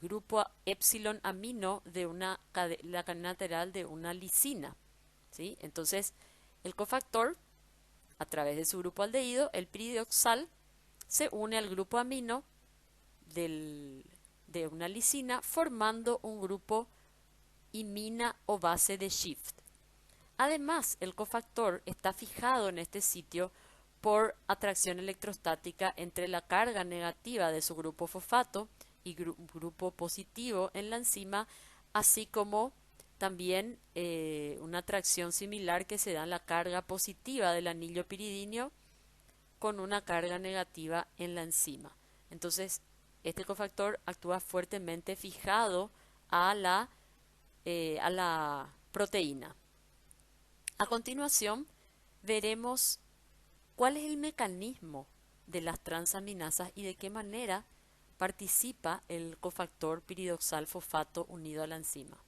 grupo epsilon amino de la cadena lateral de una lisina, ¿sí? Entonces, el cofactor, a través de su grupo aldehído, el piridoxal, se une al grupo amino de una lisina, formando un grupo imina o base de Schiff. Además, el cofactor está fijado en este sitio por atracción electrostática entre la carga negativa de su grupo fosfato y grupo positivo en la enzima, así como también una atracción similar que se da en la carga positiva del anillo piridíneo con una carga negativa en la enzima. Entonces, este cofactor actúa fuertemente fijado a la proteína. A continuación, veremos cuál es el mecanismo de las transaminasas y de qué manera participa el cofactor piridoxalfosfato unido a la enzima.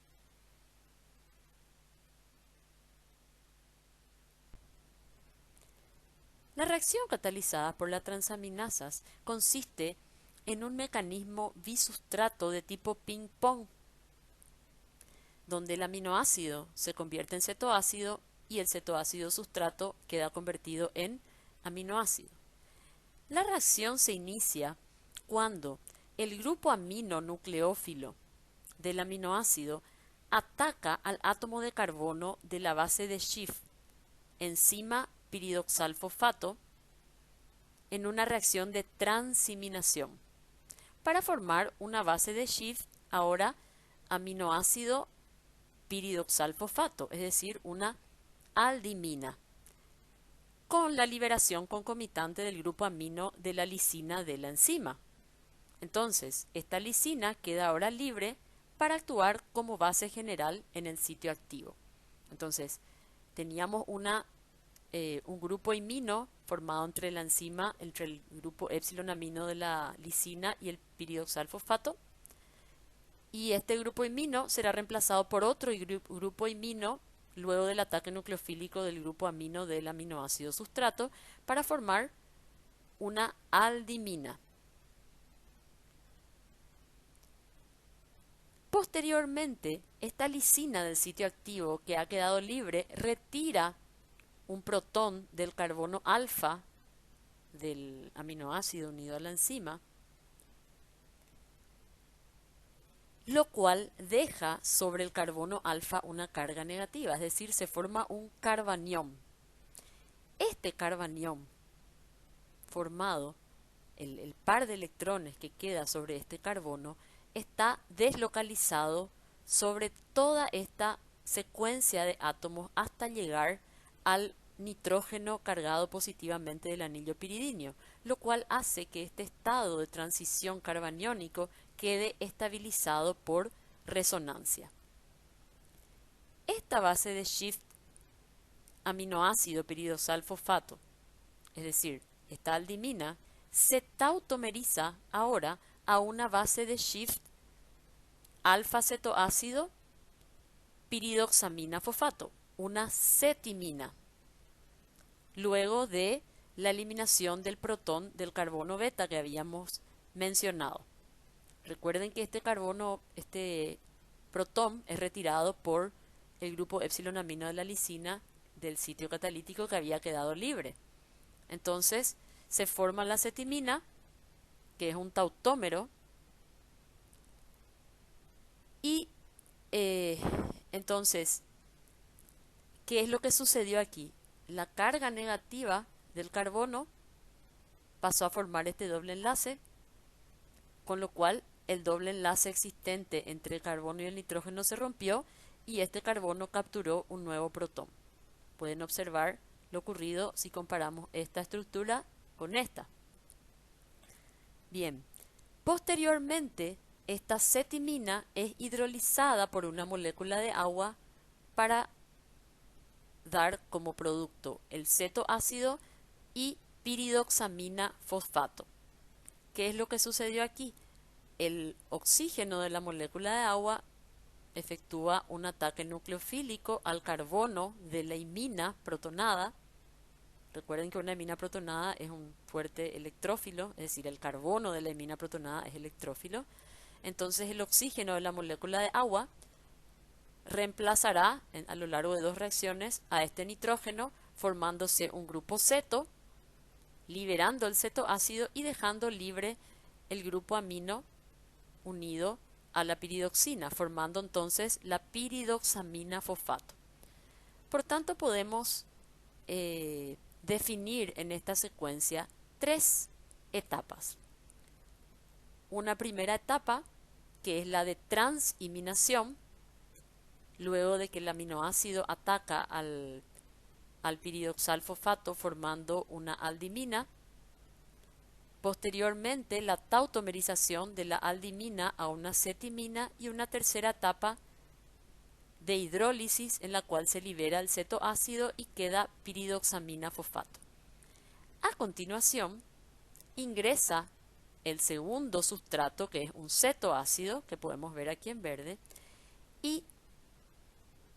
La reacción catalizada por las transaminasas consiste en un mecanismo bisustrato de tipo ping-pong, donde el aminoácido se convierte en cetoácido y el cetoácido sustrato queda convertido en aminoácido. La reacción se inicia cuando el grupo amino nucleófilo del aminoácido ataca al átomo de carbono de la base de Schiff, enzima piridoxalfosfato, en una reacción de transiminación, para formar una base de Schiff, ahora aminoácido piridoxalfosfato, es decir, una aldimina, con la liberación concomitante del grupo amino de la lisina de la enzima. Entonces, esta lisina queda ahora libre para actuar como base general en el sitio activo. Entonces, teníamos un grupo imino formado entre la enzima, entre el grupo epsilon amino de la lisina y el piridoxalfosfato, y este grupo imino será reemplazado por otro grupo imino luego del ataque nucleofílico del grupo amino del aminoácido sustrato para formar una aldimina. Posteriormente, esta lisina del sitio activo que ha quedado libre retira un protón del carbono alfa del aminoácido unido a la enzima, lo cual deja sobre el carbono alfa una carga negativa, es decir, se forma un carbanión. Este carbanión formado, el par de electrones que queda sobre este carbono, está deslocalizado sobre toda esta secuencia de átomos hasta llegar al nitrógeno cargado positivamente del anillo piridíneo, lo cual hace que este estado de transición carbaniónico quede estabilizado por resonancia. Esta base de Schiff aminoácido piridosal fosfato, es decir, esta aldimina, se tautomeriza ahora a una base de Schiff alfa-cetoácido piridoxamina fosfato, una cetimina, luego de la eliminación del protón del carbono beta que habíamos mencionado. Recuerden que este protón es retirado por el grupo epsilon amino de la lisina del sitio catalítico que había quedado libre. Entonces se forma la cetimina, que es un tautómero, y entonces, ¿qué es lo que sucedió aquí? La carga negativa del carbono pasó a formar este doble enlace, con lo cual el doble enlace existente entre el carbono y el nitrógeno se rompió y este carbono capturó un nuevo protón. Pueden observar lo ocurrido si comparamos esta estructura con esta. Bien, posteriormente esta cetimina es hidrolizada por una molécula de agua para dar como producto el cetoácido y piridoxamina fosfato. ¿Qué es lo que sucedió aquí? El oxígeno de la molécula de agua efectúa un ataque nucleofílico al carbono de la imina protonada. Recuerden que una imina protonada es un fuerte electrófilo, es decir, el carbono de la imina protonada es electrófilo. Entonces el oxígeno de la molécula de agua reemplazará a lo largo de dos reacciones a este nitrógeno, formándose un grupo ceto, liberando el cetoácido y dejando libre el grupo amino unido a la piridoxina, formando entonces la piridoxamina fosfato. Por tanto, podemos definir en esta secuencia tres etapas. Una primera etapa, que es la de transiminación, luego de que el aminoácido ataca al piridoxal fosfato formando una aldimina. Posteriormente, la tautomerización de la aldimina a una cetimina y una tercera etapa de hidrólisis en la cual se libera el cetoácido y queda piridoxamina fosfato. A continuación, ingresa el segundo sustrato, que es un cetoácido, que podemos ver aquí en verde, y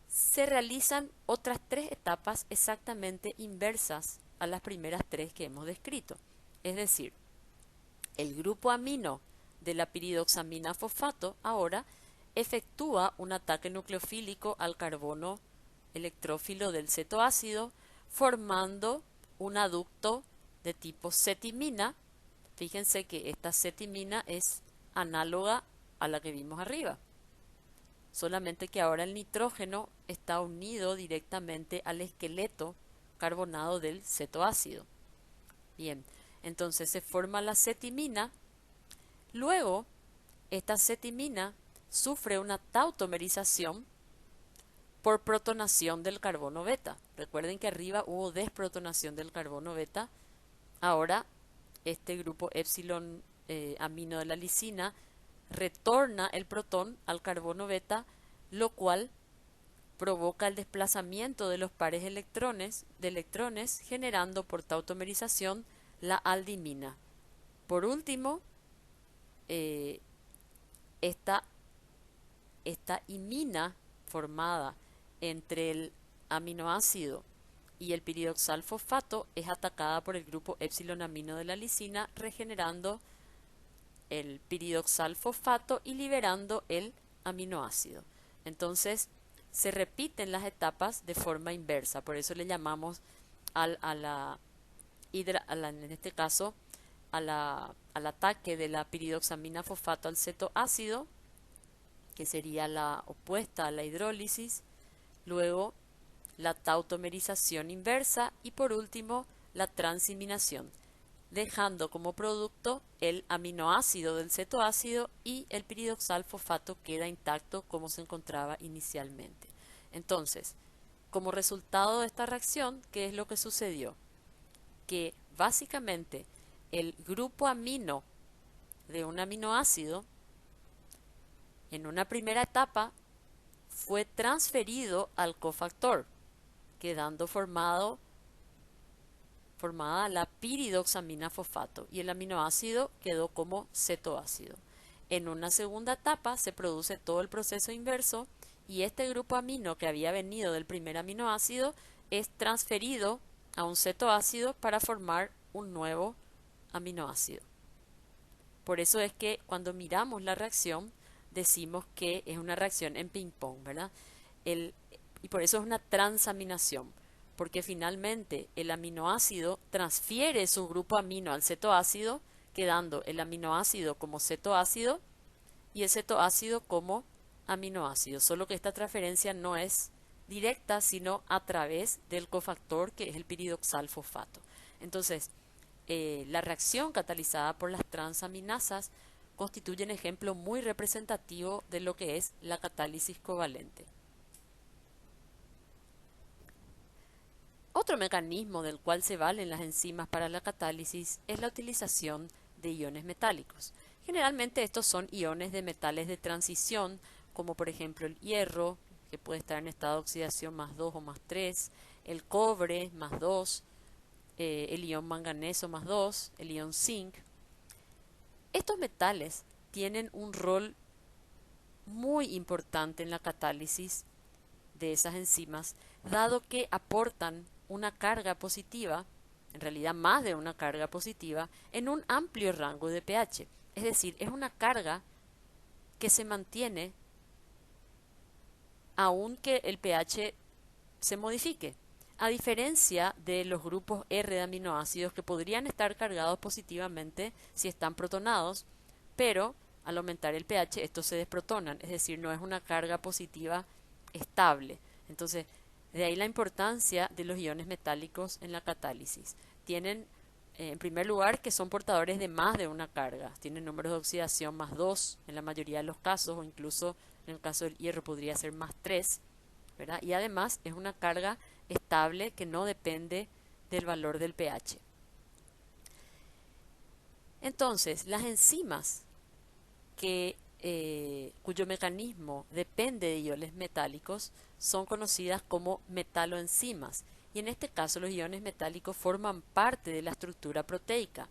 se realizan otras tres etapas exactamente inversas a las primeras tres que hemos descrito. Es decir, el grupo amino de la piridoxamina fosfato ahora efectúa un ataque nucleofílico al carbono electrófilo del cetoácido, formando un aducto de tipo cetimina. Fíjense que esta cetimina es análoga a la que vimos arriba, solamente que ahora el nitrógeno está unido directamente al esqueleto carbonado del cetoácido. Bien, entonces se forma la cetimina. Luego, esta cetimina sufre una tautomerización por protonación del carbono beta. Recuerden que arriba hubo desprotonación del carbono beta. Ahora, este grupo epsilon amino de la lisina retorna el protón al carbono beta, lo cual provoca el desplazamiento de los pares de electrones, generando por tautomerización la aldimina. Por último, esta imina formada entre el aminoácido y el piridoxal fosfato es atacada por el grupo epsilon amino de la lisina, regenerando el piridoxal fosfato y liberando el aminoácido. Entonces se repiten las etapas de forma inversa, por eso le llamamos en este caso al ataque de la piridoxamina fosfato al cetoácido, que sería la opuesta a la hidrólisis, luego la tautomerización inversa y por último la transaminación, dejando como producto el aminoácido del cetoácido y el piridoxal fosfato queda intacto como se encontraba inicialmente. Entonces, como resultado de esta reacción, ¿qué es lo que sucedió? Que básicamente el grupo amino de un aminoácido en una primera etapa fue transferido al cofactor, quedando formada la piridoxamina fosfato y el aminoácido quedó como cetoácido. En una segunda etapa se produce todo el proceso inverso y este grupo amino que había venido del primer aminoácido es transferido a un cetoácido para formar un nuevo aminoácido. Por eso es que cuando miramos la reacción decimos que es una reacción en ping-pong, ¿verdad? Y por eso es una transaminación, porque finalmente el aminoácido transfiere su grupo amino al cetoácido, quedando el aminoácido como cetoácido y el cetoácido como aminoácido, solo que esta transferencia no es directa, sino a través del cofactor que es el piridoxal fosfato. Entonces, la reacción catalizada por las transaminasas constituye un ejemplo muy representativo de lo que es la catálisis covalente. Otro mecanismo del cual se valen las enzimas para la catálisis es la utilización de iones metálicos. Generalmente estos son iones de metales de transición, como por ejemplo el hierro, que puede estar en estado de oxidación +2 o +3, el cobre +2, el ion manganeso +2, el ion zinc. Estos metales tienen un rol muy importante en la catálisis de esas enzimas, dado que aportan una carga positiva, en realidad más de una carga positiva, en un amplio rango de pH. Es decir, es una carga que se mantiene aunque el pH se modifique, a diferencia de los grupos R de aminoácidos que podrían estar cargados positivamente si están protonados, pero al aumentar el pH estos se desprotonan, es decir, no es una carga positiva estable. Entonces, de ahí la importancia de los iones metálicos en la catálisis. Tienen, en primer lugar, que son portadores de más de una carga. Tienen números de oxidación +2 en la mayoría de los casos, o incluso en el caso del hierro podría ser +3, ¿verdad? Y además es una carga estable que no depende del valor del pH. Entonces, las enzimas cuyo mecanismo depende de iones metálicos son conocidas como metaloenzimas, y en este caso los iones metálicos forman parte de la estructura proteica.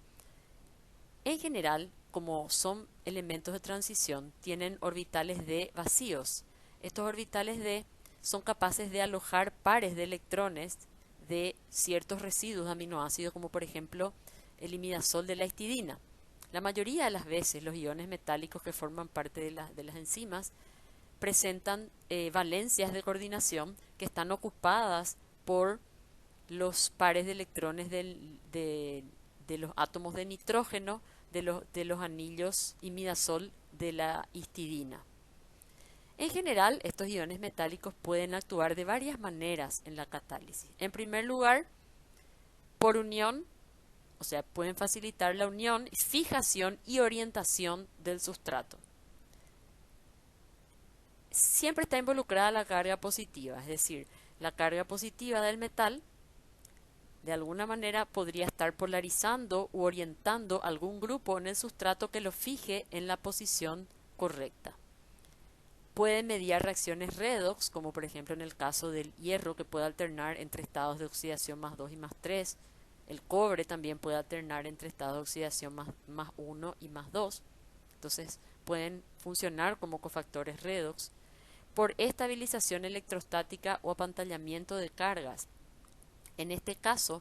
En general, como son elementos de transición, tienen orbitales D vacíos. Estos orbitales D son capaces de alojar pares de electrones de ciertos residuos de aminoácidos, como por ejemplo el imidazol de la histidina. La mayoría de las veces los iones metálicos que forman parte de las enzimas presentan valencias de coordinación que están ocupadas por los pares de electrones de los átomos de nitrógeno de los anillos imidazol de la histidina. En general, estos iones metálicos pueden actuar de varias maneras en la catálisis. En primer lugar, por unión, o sea, pueden facilitar la unión, fijación y orientación del sustrato. Siempre está involucrada la carga positiva, es decir, la carga positiva del metal de alguna manera podría estar polarizando u orientando algún grupo en el sustrato que lo fije en la posición correcta. Puede mediar reacciones redox, como por ejemplo en el caso del hierro, que puede alternar entre estados de oxidación +2 y +3. El cobre también puede alternar entre estados de oxidación +1 y +2. Entonces pueden funcionar como cofactores redox. Por estabilización electrostática o apantallamiento de cargas. En este caso,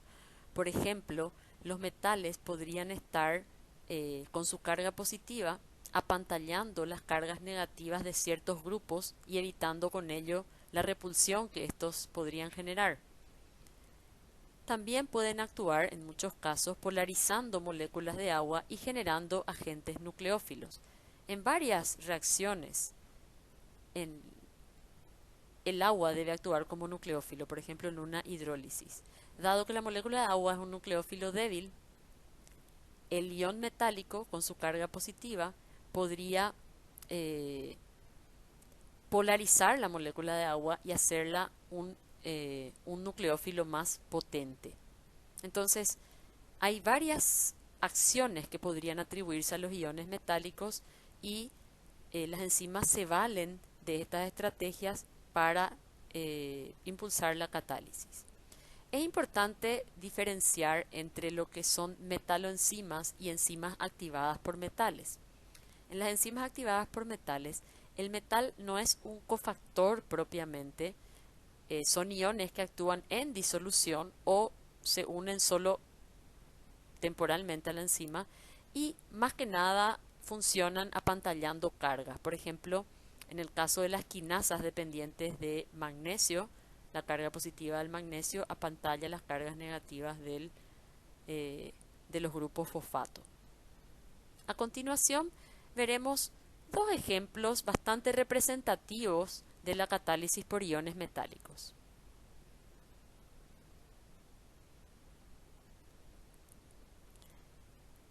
por ejemplo, los metales podrían estar con su carga positiva apantallando las cargas negativas de ciertos grupos y evitando con ello la repulsión que estos podrían generar. También pueden actuar en muchos casos polarizando moléculas de agua y generando agentes nucleófilos. En varias reacciones el agua debe actuar como nucleófilo, por ejemplo en una hidrólisis. Dado que la molécula de agua es un nucleófilo débil, el ion metálico con su carga positiva podría polarizar la molécula de agua y hacerla un nucleófilo más potente. Entonces, hay varias acciones que podrían atribuirse a los iones metálicos y las enzimas se valen de estas estrategias para impulsar la catálisis. Es importante diferenciar entre lo que son metaloenzimas y enzimas activadas por metales. En las enzimas activadas por metales, el metal no es un cofactor propiamente, son iones que actúan en disolución o se unen solo temporalmente a la enzima y más que nada funcionan apantallando cargas. Por ejemplo, en el caso de las quinasas dependientes de magnesio, la carga positiva del magnesio apantalla las cargas negativas de los grupos fosfato. A continuación veremos dos ejemplos bastante representativos de la catálisis por iones metálicos.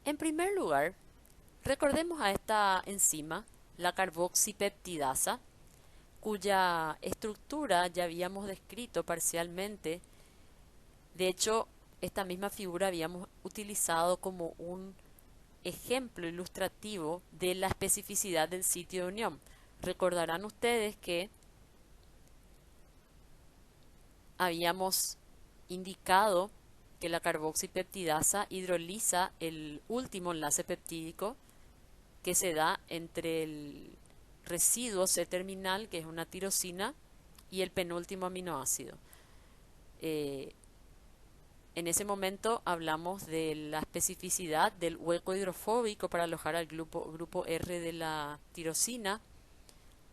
En primer lugar, recordemos a esta enzima, la carboxipeptidasa, cuya estructura ya habíamos descrito parcialmente. De hecho, esta misma figura habíamos utilizado como un ejemplo ilustrativo de la especificidad del sitio de unión. Recordarán ustedes que habíamos indicado que la carboxipeptidasa hidroliza el último enlace peptídico que se da entre el residuo C-terminal, que es una tirosina, y el penúltimo aminoácido. En ese momento hablamos de la especificidad del hueco hidrofóbico para alojar al grupo R de la tirosina.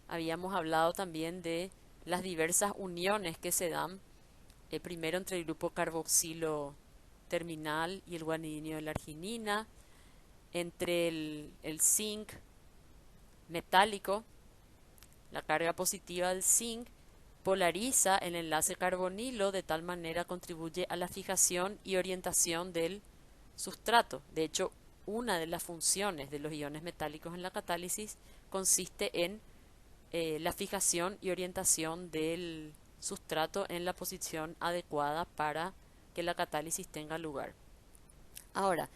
Habíamos hablado también de las diversas uniones que se dan primero entre el grupo carboxilo terminal y el guanidinio de la arginina, entre el zinc metálico, la carga positiva del zinc polariza el enlace carbonilo, de tal manera contribuye a la fijación y orientación del sustrato. De hecho, una de las funciones de los iones metálicos en la catálisis consiste en la fijación y orientación del sustrato en la posición adecuada para que la catálisis tenga lugar. Ahora,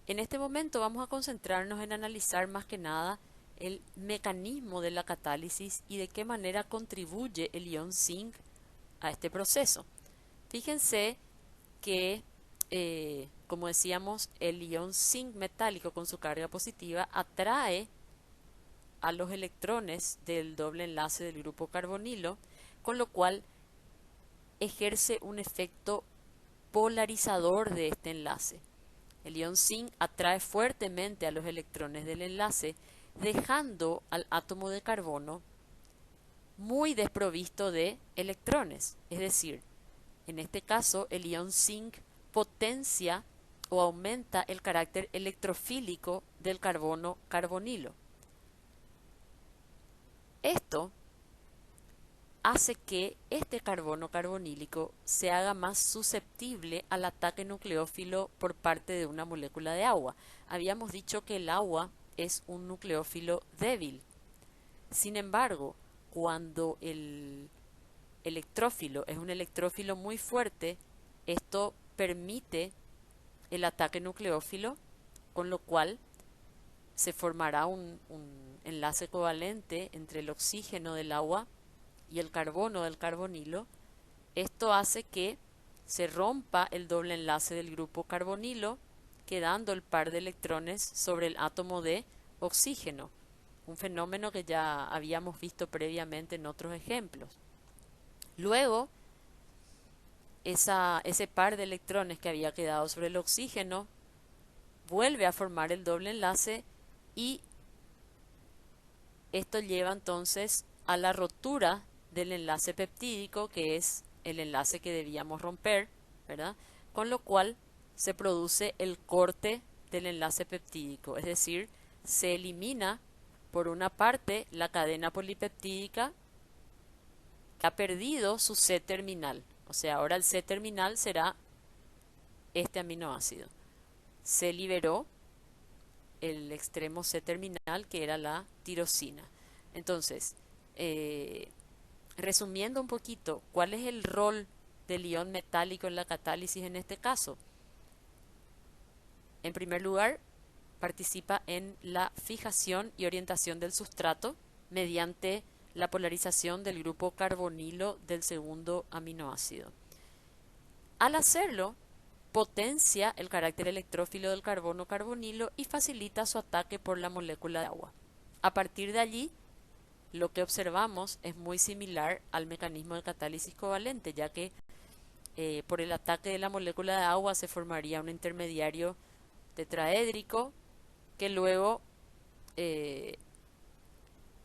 en este momento vamos a concentrarnos en analizar más que nada el mecanismo de la catálisis y de qué manera contribuye el ion zinc a este proceso. Fíjense que, como decíamos, el ion zinc metálico con su carga positiva atrae a los electrones del doble enlace del grupo carbonilo, con lo cual ejerce un efecto polarizador de este enlace. El ion zinc atrae fuertemente a los electrones del enlace, dejando al átomo de carbono muy desprovisto de electrones. Es decir, en este caso el ion zinc potencia o aumenta el carácter electrofílico del carbono carbonilo. Esto hace que este carbono carbonílico se haga más susceptible al ataque nucleófilo por parte de una molécula de agua. Habíamos dicho que el agua es un nucleófilo débil. Sin embargo, cuando el electrófilo es un electrófilo muy fuerte, esto permite el ataque nucleófilo, con lo cual se formará un enlace covalente entre el oxígeno del agua y el carbono del carbonilo. Esto hace que se rompa el doble enlace del grupo carbonilo, quedando el par de electrones sobre el átomo de oxígeno, un fenómeno que ya habíamos visto previamente en otros ejemplos. Luego, ese par de electrones que había quedado sobre el oxígeno vuelve a formar el doble enlace y esto lleva entonces a la rotura del enlace peptídico, que es el enlace que debíamos romper, ¿verdad? Con lo cual se produce el corte del enlace peptídico, es decir, se elimina Por una parte, la cadena polipeptídica ha perdido su C-terminal. O sea, ahora el C-terminal será este aminoácido. Se liberó el extremo C-terminal, que era la tirosina. Entonces, resumiendo un poquito, ¿cuál es el rol del ion metálico en la catálisis en este caso? En primer lugar, participa en la fijación y orientación del sustrato mediante la polarización del grupo carbonilo del segundo aminoácido. Al hacerlo, potencia el carácter electrófilo del carbono carbonilo y facilita su ataque por la molécula de agua. A partir de allí, lo que observamos es muy similar al mecanismo de catálisis covalente, ya que por el ataque de la molécula de agua se formaría un intermediario tetraédrico que luego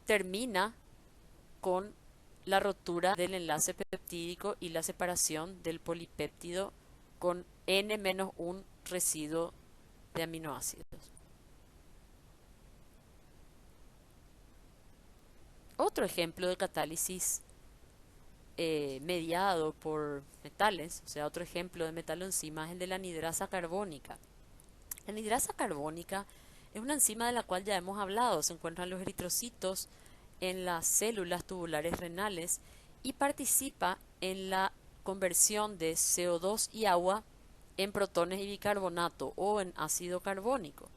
termina con la rotura del enlace peptídico y la separación del polipéptido con N-1 residuo de aminoácidos. Otro ejemplo de catálisis mediado por metales, o sea, otro ejemplo de metaloenzima es el de la anidrasa carbónica. La anidrasa carbónica es una enzima de la cual ya hemos hablado. Se encuentran los eritrocitos en las células tubulares renales y participa en la conversión de CO2 y agua en protones y bicarbonato o en ácido carbónico.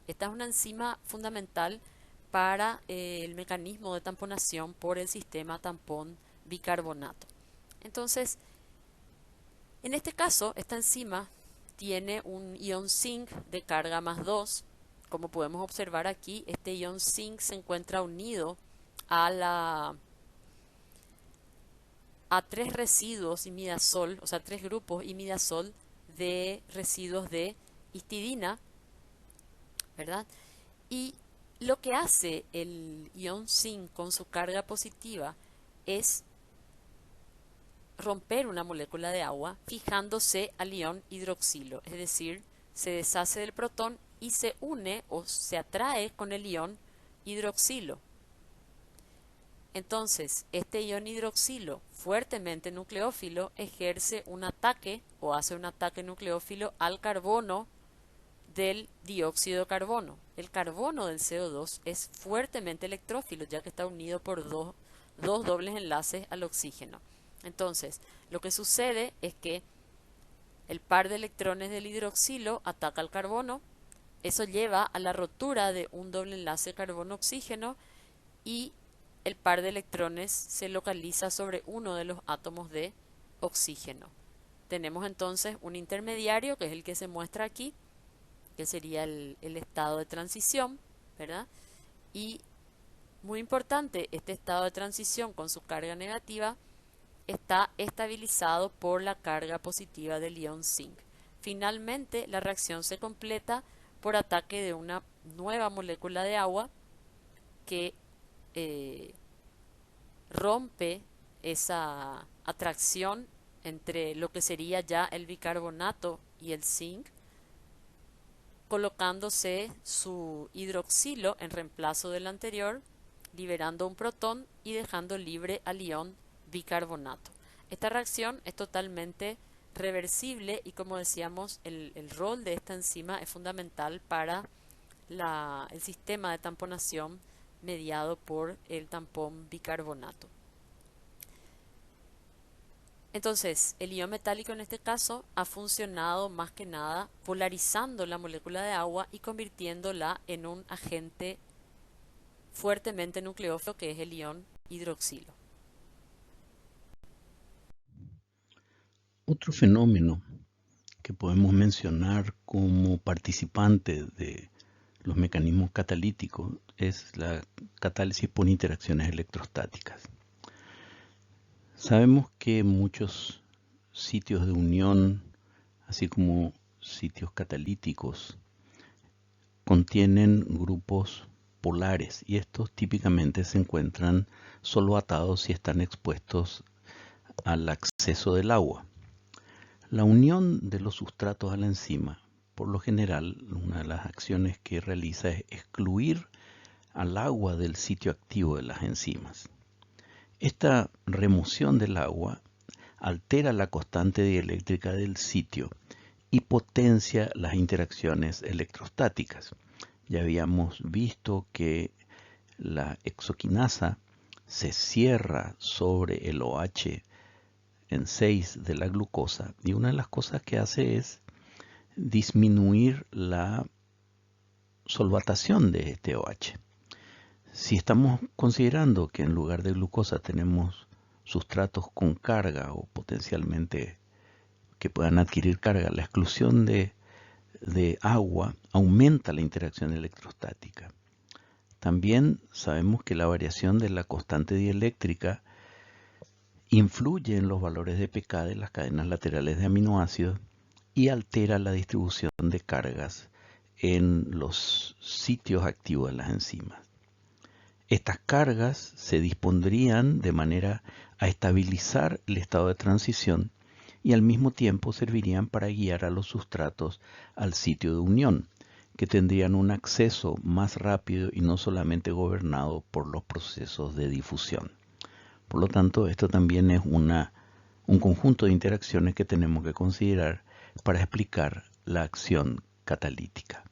Esta es una enzima fundamental para el mecanismo de tamponación por el sistema tampón bicarbonato. Entonces, en este caso, esta enzima tiene un ion zinc de carga +2. Como podemos observar aquí, este ion zinc se encuentra unido a 3 residuos imidazol, o sea, 3 grupos imidazol de residuos de histidina, ¿verdad? Y lo que hace el ion zinc con su carga positiva es romper una molécula de agua fijándose al ion hidroxilo, es decir, se deshace del protón y se une o se atrae con el ion hidroxilo. Entonces, este ion hidroxilo fuertemente nucleófilo ejerce un ataque o hace un ataque nucleófilo al carbono del dióxido de carbono. El carbono del CO2 es fuertemente electrófilo, ya que está unido por dos dobles enlaces al oxígeno. Entonces, lo que sucede es que el par de electrones del hidroxilo ataca al carbono. Eso lleva a la rotura de un doble enlace carbono-oxígeno y el par de electrones se localiza sobre uno de los átomos de oxígeno. Tenemos entonces un intermediario, que es el que se muestra aquí, que sería el estado de transición, ¿verdad? Y muy importante, este estado de transición con su carga negativa está estabilizado por la carga positiva del ion zinc. Finalmente, la reacción se completa por ataque de una nueva molécula de agua que rompe esa atracción entre lo que sería ya el bicarbonato y el zinc, colocándose su hidroxilo en reemplazo del anterior, liberando un protón y dejando libre al ion bicarbonato. Esta reacción es totalmente reversible y, como decíamos, el rol de esta enzima es fundamental para el sistema de tamponación mediado por el tampón bicarbonato. Entonces, el ion metálico en este caso ha funcionado más que nada polarizando la molécula de agua y convirtiéndola en un agente fuertemente nucleófilo, que es el ion hidroxilo. Otro fenómeno que podemos mencionar como participante de los mecanismos catalíticos es la catálisis por interacciones electrostáticas. Sabemos que muchos sitios de unión, así como sitios catalíticos, contienen grupos polares y estos típicamente se encuentran solo atados si están expuestos al acceso del agua. La unión de los sustratos a la enzima, por lo general, una de las acciones que realiza es excluir al agua del sitio activo de las enzimas. Esta remoción del agua altera la constante dieléctrica del sitio y potencia las interacciones electrostáticas. Ya habíamos visto que la hexoquinasa se cierra sobre el OH en 6 de la glucosa y una de las cosas que hace es disminuir la solvatación de este OH. Si estamos considerando que en lugar de glucosa tenemos sustratos con carga o potencialmente que puedan adquirir carga, la exclusión de agua aumenta la interacción electrostática. También sabemos que la variación de la constante dieléctrica influye en los valores de pK de las cadenas laterales de aminoácidos y altera la distribución de cargas en los sitios activos de las enzimas. Estas cargas se dispondrían de manera a estabilizar el estado de transición y al mismo tiempo servirían para guiar a los sustratos al sitio de unión, que tendrían un acceso más rápido y no solamente gobernado por los procesos de difusión. Por lo tanto, esto también es un conjunto de interacciones que tenemos que considerar para explicar la acción catalítica.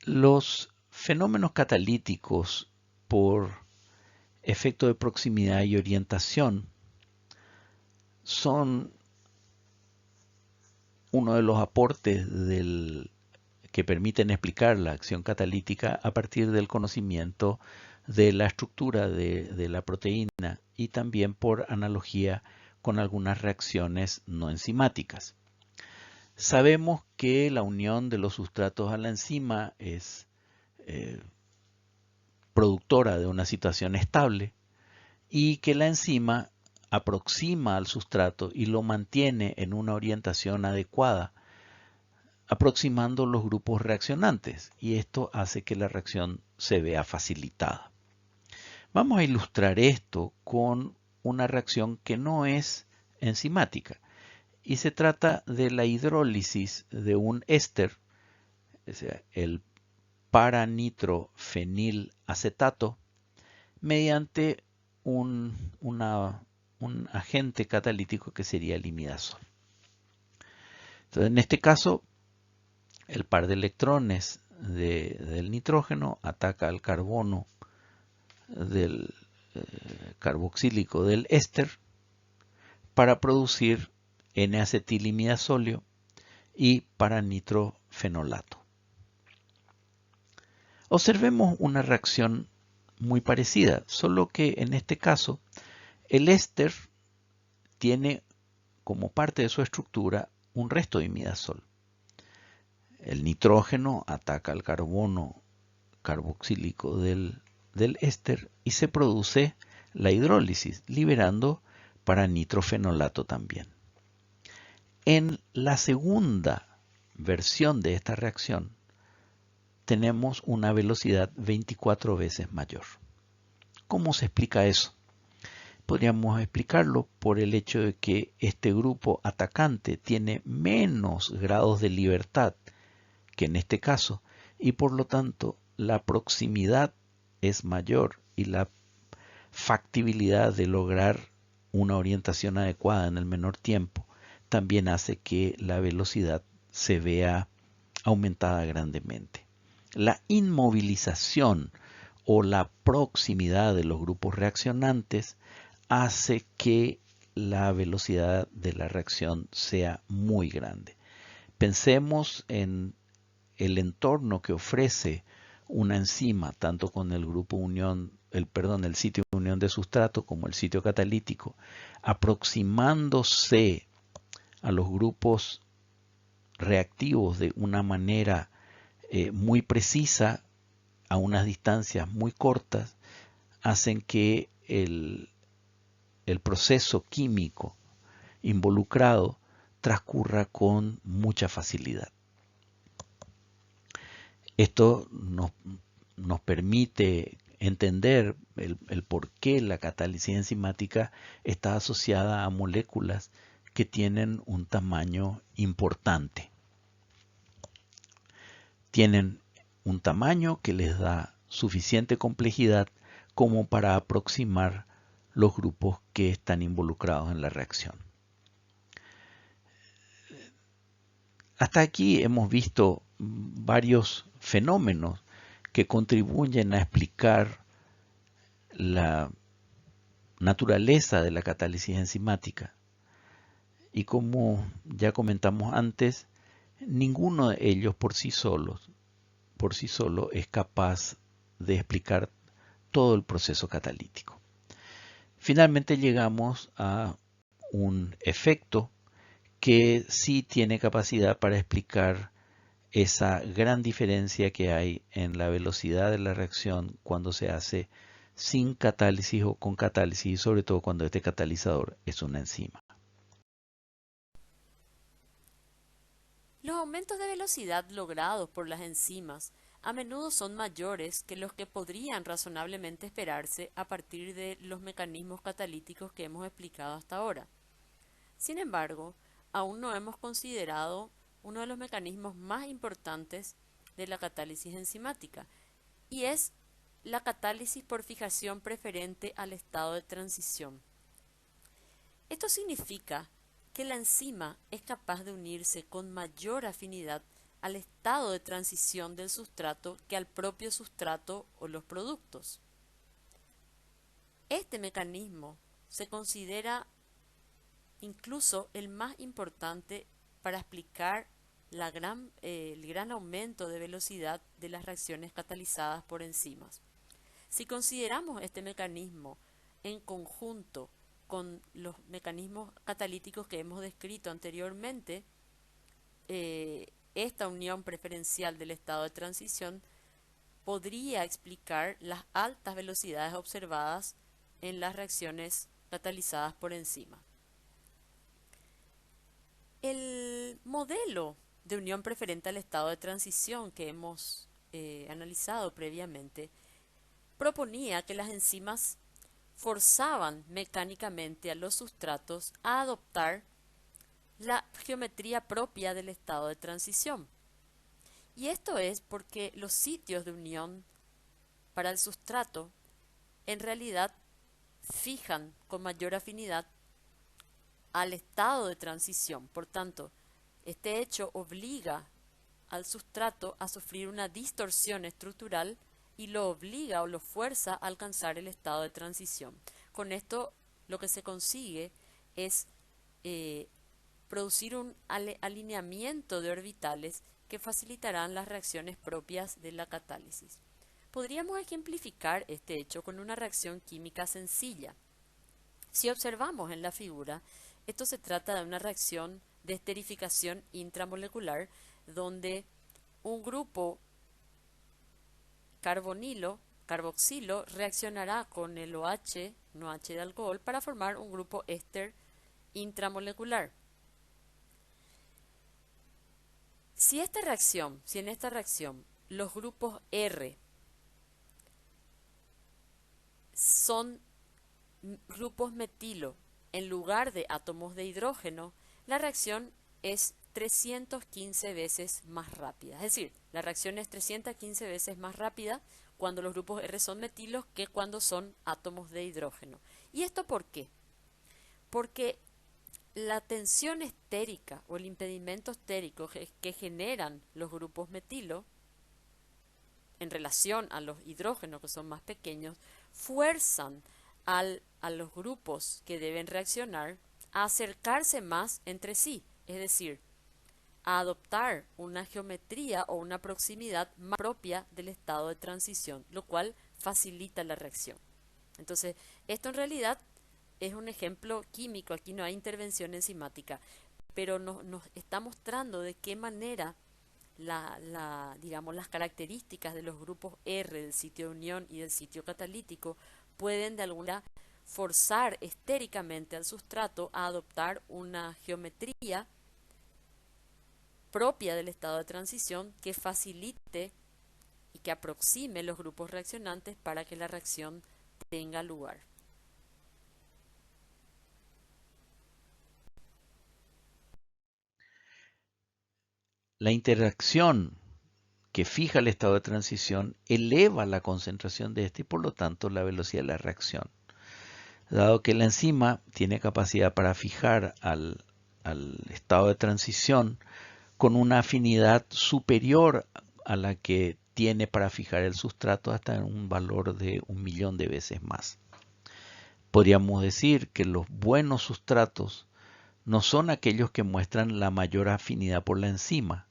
Los fenómenos catalíticos por efecto de proximidad y orientación son uno de los aportes que permiten explicar la acción catalítica a partir del conocimiento de la estructura de la proteína y también por analogía con algunas reacciones no enzimáticas. Sabemos que la unión de los sustratos a la enzima es productora de una situación estable y que la enzima aproxima al sustrato y lo mantiene en una orientación adecuada, aproximando los grupos reaccionantes, y esto hace que la reacción se vea facilitada. Vamos a ilustrar esto con una reacción que no es enzimática, y se trata de la hidrólisis de un éster, o sea, el paranitrofenilacetato, mediante un agente catalítico que sería el imidazol. Entonces, en este caso, el par de electrones del nitrógeno ataca al carbono del carboxílico del éster para producir N-acetilimidasolio y paranitrofenolato. Observemos una reacción muy parecida, solo que en este caso el éster tiene como parte de su estructura un resto de imidazol. El nitrógeno ataca al carbono carboxílico del éster y se produce la hidrólisis, liberando paranitrofenolato también. En la segunda versión de esta reacción tenemos una velocidad 24 veces mayor. ¿Cómo se explica eso? Podríamos explicarlo por el hecho de que este grupo atacante tiene menos grados de libertad que en este caso, y por lo tanto la proximidad es mayor y la factibilidad de lograr una orientación adecuada en el menor tiempo también hace que la velocidad se vea aumentada grandemente. La inmovilización o la proximidad de los grupos reaccionantes hace que la velocidad de la reacción sea muy grande. Pensemos en el entorno que ofrece una enzima, tanto con el grupo unión, el sitio de unión de sustrato como el sitio catalítico, aproximándose a los grupos reactivos de una manera muy precisa a unas distancias muy cortas, hacen que el proceso químico involucrado transcurra con mucha facilidad. Esto nos permite entender el por qué la catálisis enzimática está asociada a moléculas que tienen un tamaño importante. Tienen un tamaño que les da suficiente complejidad como para aproximar los grupos que están involucrados en la reacción. Hasta aquí hemos visto varios fenómenos que contribuyen a explicar la naturaleza de la catálisis enzimática. Y como ya comentamos antes, ninguno de ellos por sí solo es capaz de explicar todo el proceso catalítico. Finalmente llegamos a un efecto que sí tiene capacidad para explicar esa gran diferencia que hay en la velocidad de la reacción cuando se hace sin catálisis o con catálisis, y sobre todo cuando este catalizador es una enzima. Los aumentos de velocidad logrados por las enzimas a menudo son mayores que los que podrían razonablemente esperarse a partir de los mecanismos catalíticos que hemos explicado hasta ahora. Sin embargo, aún no hemos considerado uno de los mecanismos más importantes de la catálisis enzimática, y es la catálisis por fijación preferente al estado de transición. Esto significa que la enzima es capaz de unirse con mayor afinidad al estado de transición del sustrato que al propio sustrato o los productos. Este mecanismo se considera incluso el más importante para explicar el gran aumento de velocidad de las reacciones catalizadas por enzimas. Si consideramos este mecanismo en conjunto con los mecanismos catalíticos que hemos descrito anteriormente, esta unión preferencial del estado de transición podría explicar las altas velocidades observadas en las reacciones catalizadas por enzimas. El modelo de unión preferente al estado de transición que hemos analizado previamente proponía que las enzimas forzaban mecánicamente a los sustratos a adoptar la geometría propia del estado de transición. Y esto es porque los sitios de unión para el sustrato en realidad fijan con mayor afinidad al estado de transición. Por tanto, este hecho obliga al sustrato a sufrir una distorsión estructural y lo obliga o lo fuerza a alcanzar el estado de transición. Con esto lo que se consigue es producir un alineamiento de orbitales que facilitarán las reacciones propias de la catálisis. Podríamos ejemplificar este hecho con una reacción química sencilla. Si observamos en la figura, esto se trata de una reacción de esterificación intramolecular donde un grupo carboxilo reaccionará con el OH, un OH de alcohol, para formar un grupo éster intramolecular. Si en esta reacción los grupos R son grupos metilo en lugar de átomos de hidrógeno, la reacción es 315 veces más rápida. Es decir, la reacción es 315 veces más rápida cuando los grupos R son metilos que cuando son átomos de hidrógeno. ¿Y esto por qué? Porque la tensión estérica o el impedimento estérico que generan los grupos metilo en relación a los hidrógenos que son más pequeños, fuerzan a los grupos que deben reaccionar a acercarse más entre sí, es decir, a adoptar una geometría o una proximidad más propia del estado de transición, lo cual facilita la reacción. Entonces, esto en realidad es un ejemplo químico, aquí no hay intervención enzimática, pero nos está mostrando de qué manera digamos, las características de los grupos R del sitio de unión y del sitio catalítico pueden de alguna manera forzar estéricamente al sustrato a adoptar una geometría propia del estado de transición que facilite y que aproxime los grupos reaccionantes para que la reacción tenga lugar. la interacción que fija el estado de transición eleva la concentración de este y por lo tanto la velocidad de la reacción. Dado que la enzima tiene capacidad para fijar al estado de transición con una afinidad superior a la que tiene para fijar el sustrato hasta en un valor de 1.000.000 de veces más. Podríamos decir que los buenos sustratos no son aquellos que muestran la mayor afinidad por la enzima,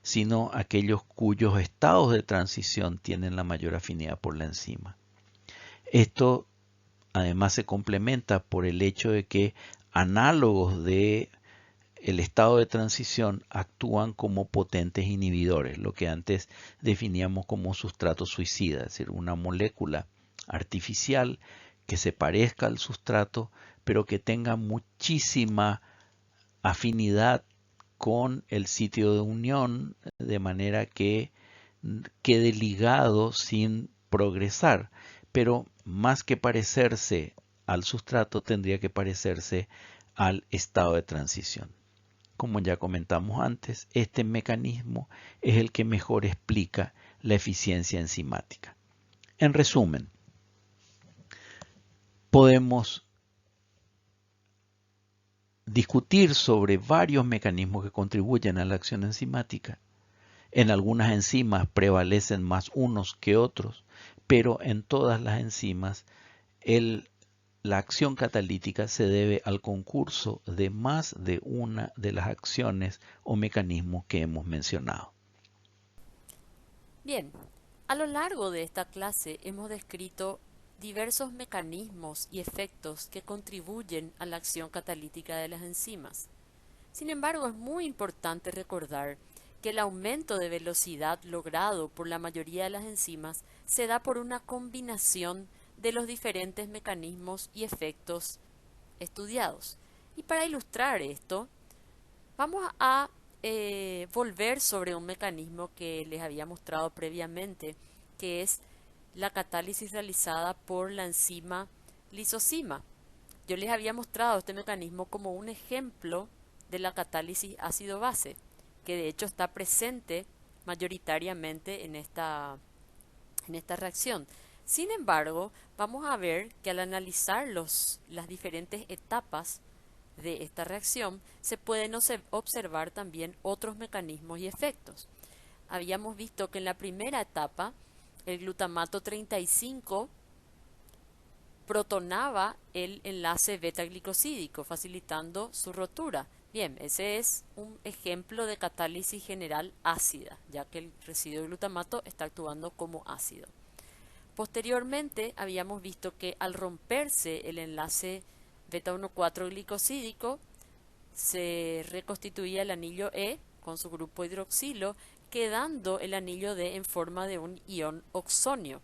sino aquellos cuyos estados de transición tienen la mayor afinidad por la enzima. Esto además se complementa por el hecho de que análogos de el estado de transición actúan como potentes inhibidores, lo que antes definíamos como sustrato suicida, es decir, una molécula artificial que se parezca al sustrato, pero que tenga muchísima afinidad con el sitio de unión, de manera que quede ligado sin progresar, pero más que parecerse al sustrato, tendría que parecerse al estado de transición. Como ya comentamos antes, este mecanismo es el que mejor explica la eficiencia enzimática. En resumen, podemos discutir sobre varios mecanismos que contribuyen a la acción enzimática. En algunas enzimas prevalecen más unos que otros, pero en todas las enzimas la acción catalítica se debe al concurso de más de una de las acciones o mecanismos que hemos mencionado. Bien, a lo largo de esta clase hemos descrito diversos mecanismos y efectos que contribuyen a la acción catalítica de las enzimas. Sin embargo, es muy importante recordar que el aumento de velocidad logrado por la mayoría de las enzimas se da por una combinación de los diferentes mecanismos y efectos estudiados. Y para ilustrar esto, vamos a volver sobre un mecanismo que les había mostrado previamente, que es la catálisis realizada por la enzima lisozima. Yo les había mostrado este mecanismo como un ejemplo de la catálisis ácido-base, que de hecho está presente mayoritariamente en esta reacción. Sin embargo, vamos a ver que al analizar las diferentes etapas de esta reacción, se pueden observar también otros mecanismos y efectos. Habíamos visto que en la primera etapa, el glutamato 35 protonaba el enlace beta-glicosídico, facilitando su rotura. Bien, ese es un ejemplo de catálisis general ácida, ya que el residuo de glutamato está actuando como ácido. Posteriormente, habíamos visto que al romperse el enlace beta-1,4 glicosídico, se reconstituía el anillo E con su grupo hidroxilo, quedando el anillo D en forma de un ion oxonio,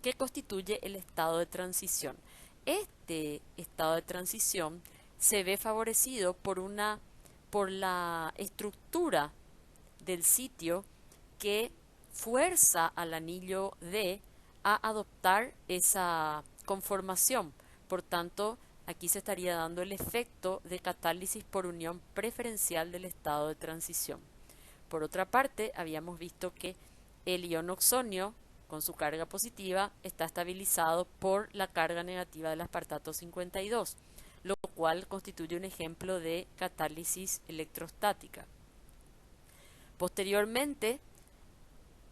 que constituye el estado de transición. Este estado de transición se ve favorecido por la estructura del sitio que fuerza al anillo D a adoptar esa conformación. Por tanto, aquí se estaría dando el efecto de catálisis por unión preferencial del estado de transición. Por otra parte, habíamos visto que el ion oxonio, con su carga positiva, está estabilizado por la carga negativa del aspartato 52, lo cual constituye un ejemplo de catálisis electrostática. Posteriormente,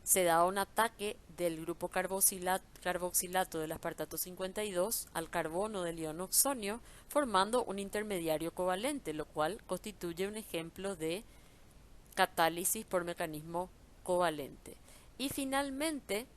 se da un ataque del grupo carboxilato del aspartato 52 al carbono del ion oxonio, formando un intermediario covalente, lo cual constituye un ejemplo de catálisis por mecanismo covalente. Y finalmente,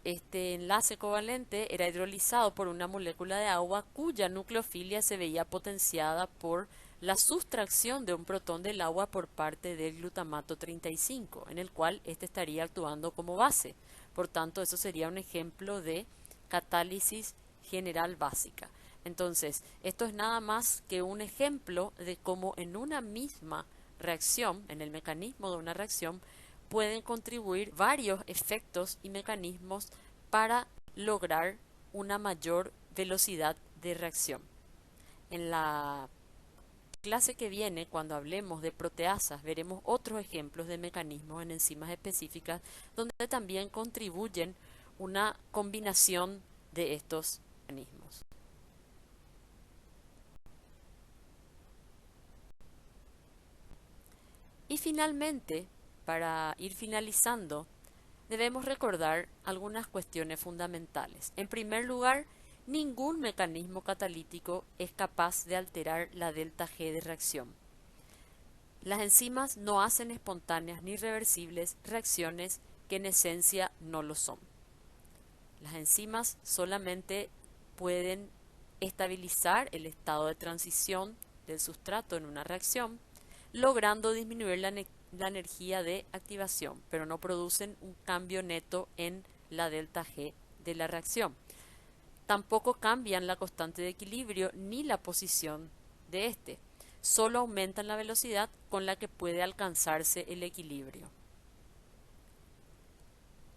este enlace covalente era hidrolizado por una molécula de agua cuya nucleofilia se veía potenciada por la sustracción de un protón del agua por parte del glutamato 35, en el cual este estaría actuando como base. Por tanto, eso sería un ejemplo de catálisis general básica. Entonces, esto es nada más que un ejemplo de cómo en una misma reacción, en el mecanismo de una reacción, pueden contribuir varios efectos y mecanismos para lograr una mayor velocidad de reacción. En la clase que viene, cuando hablemos de proteasas, veremos otros ejemplos de mecanismos en enzimas específicas donde también contribuyen una combinación de estos mecanismos. Y finalmente, para ir finalizando, debemos recordar algunas cuestiones fundamentales. En primer lugar, ningún mecanismo catalítico es capaz de alterar la delta G de reacción. Las enzimas no hacen espontáneas ni reversibles reacciones que en esencia no lo son. Las enzimas solamente pueden estabilizar el estado de transición del sustrato en una reacción, logrando disminuir la energía de activación, pero no producen un cambio neto en la delta G de la reacción. Tampoco cambian la constante de equilibrio ni la posición de este, solo aumentan la velocidad con la que puede alcanzarse el equilibrio.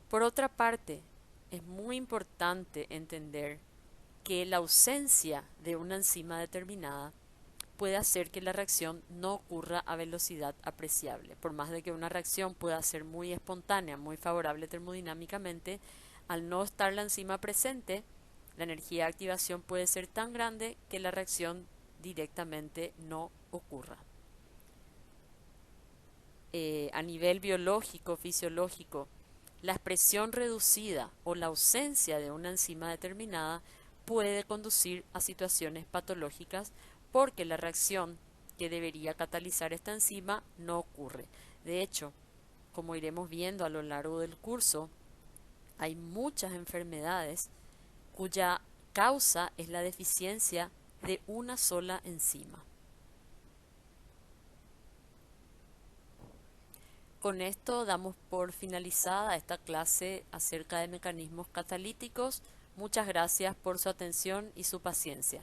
Por otra parte, es muy importante entender que la ausencia de una enzima determinada puede hacer que la reacción no ocurra a velocidad apreciable. Por más de que una reacción pueda ser muy espontánea, muy favorable termodinámicamente, al no estar la enzima presente, la energía de activación puede ser tan grande que la reacción directamente no ocurra. A nivel biológico, fisiológico, la expresión reducida o la ausencia de una enzima determinada puede conducir a situaciones patológicas porque la reacción que debería catalizar esta enzima no ocurre. De hecho, como iremos viendo a lo largo del curso, hay muchas enfermedades cuya causa es la deficiencia de una sola enzima. Con esto damos por finalizada esta clase acerca de mecanismos catalíticos. Muchas gracias por su atención y su paciencia.